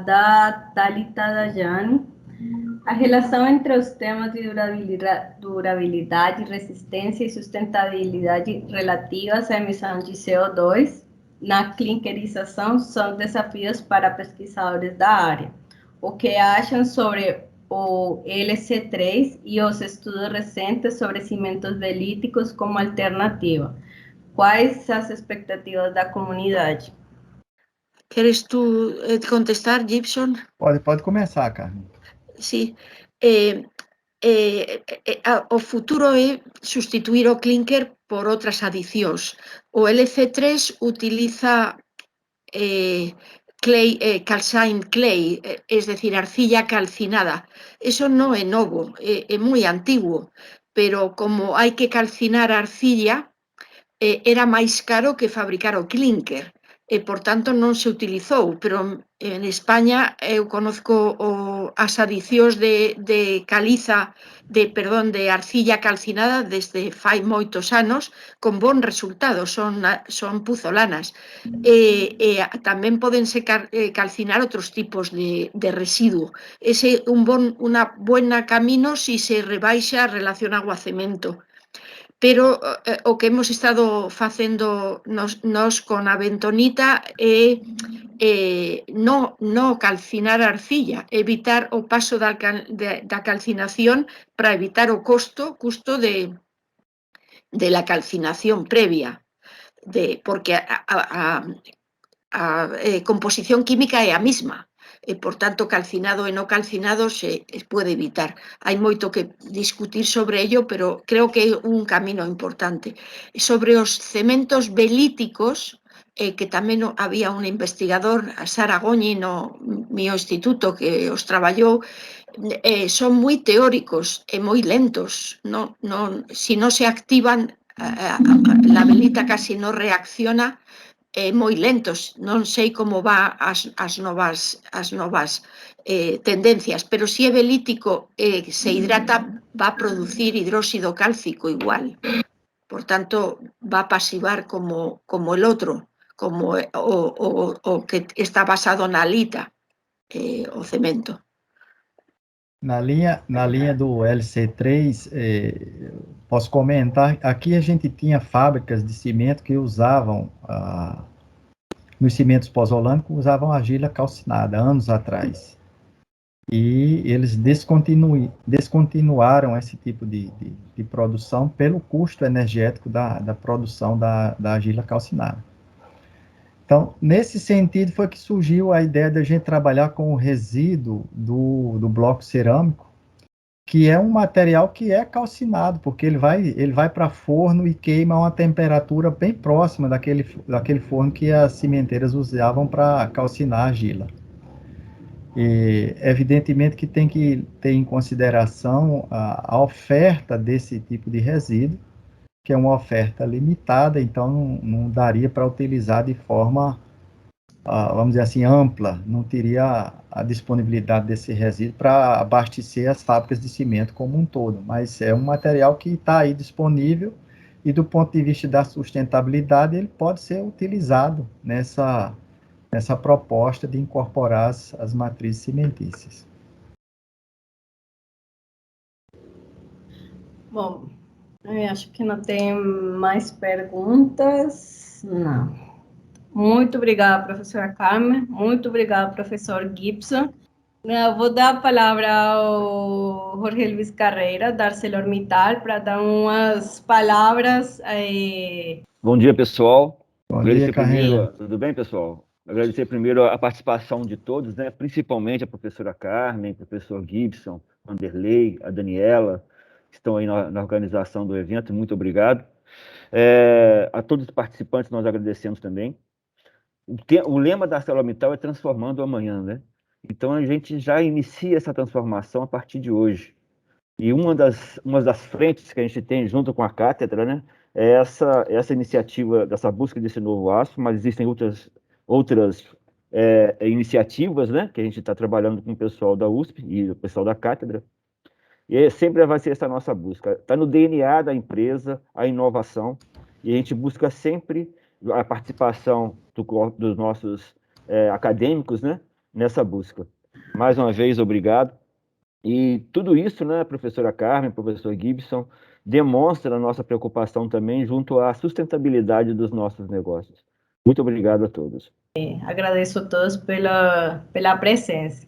Da Thalita Dajani. A relação entre os temas de durabilidade, resistência e sustentabilidade relativas à emissão de CO2 na clinkerização são desafios para pesquisadores da área. O que acham sobre o LC3 e os estudos recentes sobre cimentos belíticos como alternativa? Quais as expectativas da comunidade? Queres tú contestar, Gibson? Pode começar, Carmen. Sí. O futuro é sustituir o clinker por outras adicións. O LC3 utiliza calcine clay, es decir, arcilla calcinada. Eso non é novo, é moi antiguo, pero como hai que calcinar a arcilla, era máis caro que fabricar o clinker. E, por tanto, non se utilizou, pero en España eu conozco as adicións de caliza, de arcilla calcinada desde fai moitos anos, con bon resultado, son puzolanas. Tamén podense calcinar outros tipos de residuo. Ese é un buena camino se se rebaixa a relación agua-cemento. Pero o que hemos estado facendo nos con a bentonita é non calcinar a arcilla, evitar o paso da calcinación para evitar o custo de la calcinación previa, porque a composición química é a mesma. Por tanto, calcinado e non calcinado se pode evitar. Hai moito que discutir sobre ello, pero creo que é un camino importante. Sobre os cementos belíticos, que tamén había un investigador, Sara Goñi, no meu instituto, que os traballou, son moi teóricos e moi lentos. Se non se activan, a velita casi non reacciona, moi lentos, non sei como va as novas tendencias, pero se é belítico se hidrata, va a producir hidróxido cálcico igual, por tanto va a pasivar como el outro, como o que está basado na halita, o cemento. Na linha do LC3, posso comentar, aqui a gente tinha fábricas de cimento que usavam, nos cimentos pozolânicos, usavam argila calcinada, anos atrás. E eles descontinuaram esse tipo de produção pelo custo energético da produção da argila calcinada. Então, nesse sentido, foi que surgiu a ideia de a gente trabalhar com o resíduo do bloco cerâmico, que é um material que é calcinado, porque ele vai para forno e queima a uma temperatura bem próxima daquele forno que as cimenteiras usavam para calcinar a argila. E, evidentemente, que tem que ter em consideração a oferta desse tipo de resíduo, que é uma oferta limitada, então não daria para utilizar de forma, vamos dizer assim, ampla, não teria a disponibilidade desse resíduo para abastecer as fábricas de cimento como um todo, mas é um material que está aí disponível e do ponto de vista da sustentabilidade ele pode ser utilizado nessa proposta de incorporar as matrizes cimentícias. Bom, eu acho que não tem mais perguntas. Não. Muito obrigada, professora Carmen. Muito obrigada, professor Gibson. Eu vou dar a palavra ao Jorge Luiz Carreira, da ArcelorMittal, para dar umas palavras. Bom dia, pessoal. Bom dia, Carreira. Tudo bem, pessoal? Agradecer primeiro a participação de todos, né? Principalmente a professora Carmen, o professor Gibson, Vanderlei, a Daniela, que estão aí na organização do evento. Muito obrigado. A todos os participantes nós agradecemos também. O lema da ArcelorMittal é transformando o amanhã, né? Então a gente já inicia essa transformação a partir de hoje. E uma das frentes que a gente tem junto com a cátedra, né, é essa iniciativa dessa busca desse novo aço, mas existem outras iniciativas, né, que a gente está trabalhando com o pessoal da USP e o pessoal da cátedra. E sempre vai ser essa nossa busca. Está no DNA da empresa a inovação, e a gente busca sempre a participação dos nossos acadêmicos, né, nessa busca. Mais uma vez, obrigado. E tudo isso, né, professora Carmen, professor Gibson, demonstra a nossa preocupação também junto à sustentabilidade dos nossos negócios. Muito obrigado a todos. Agradeço a todos pela presença.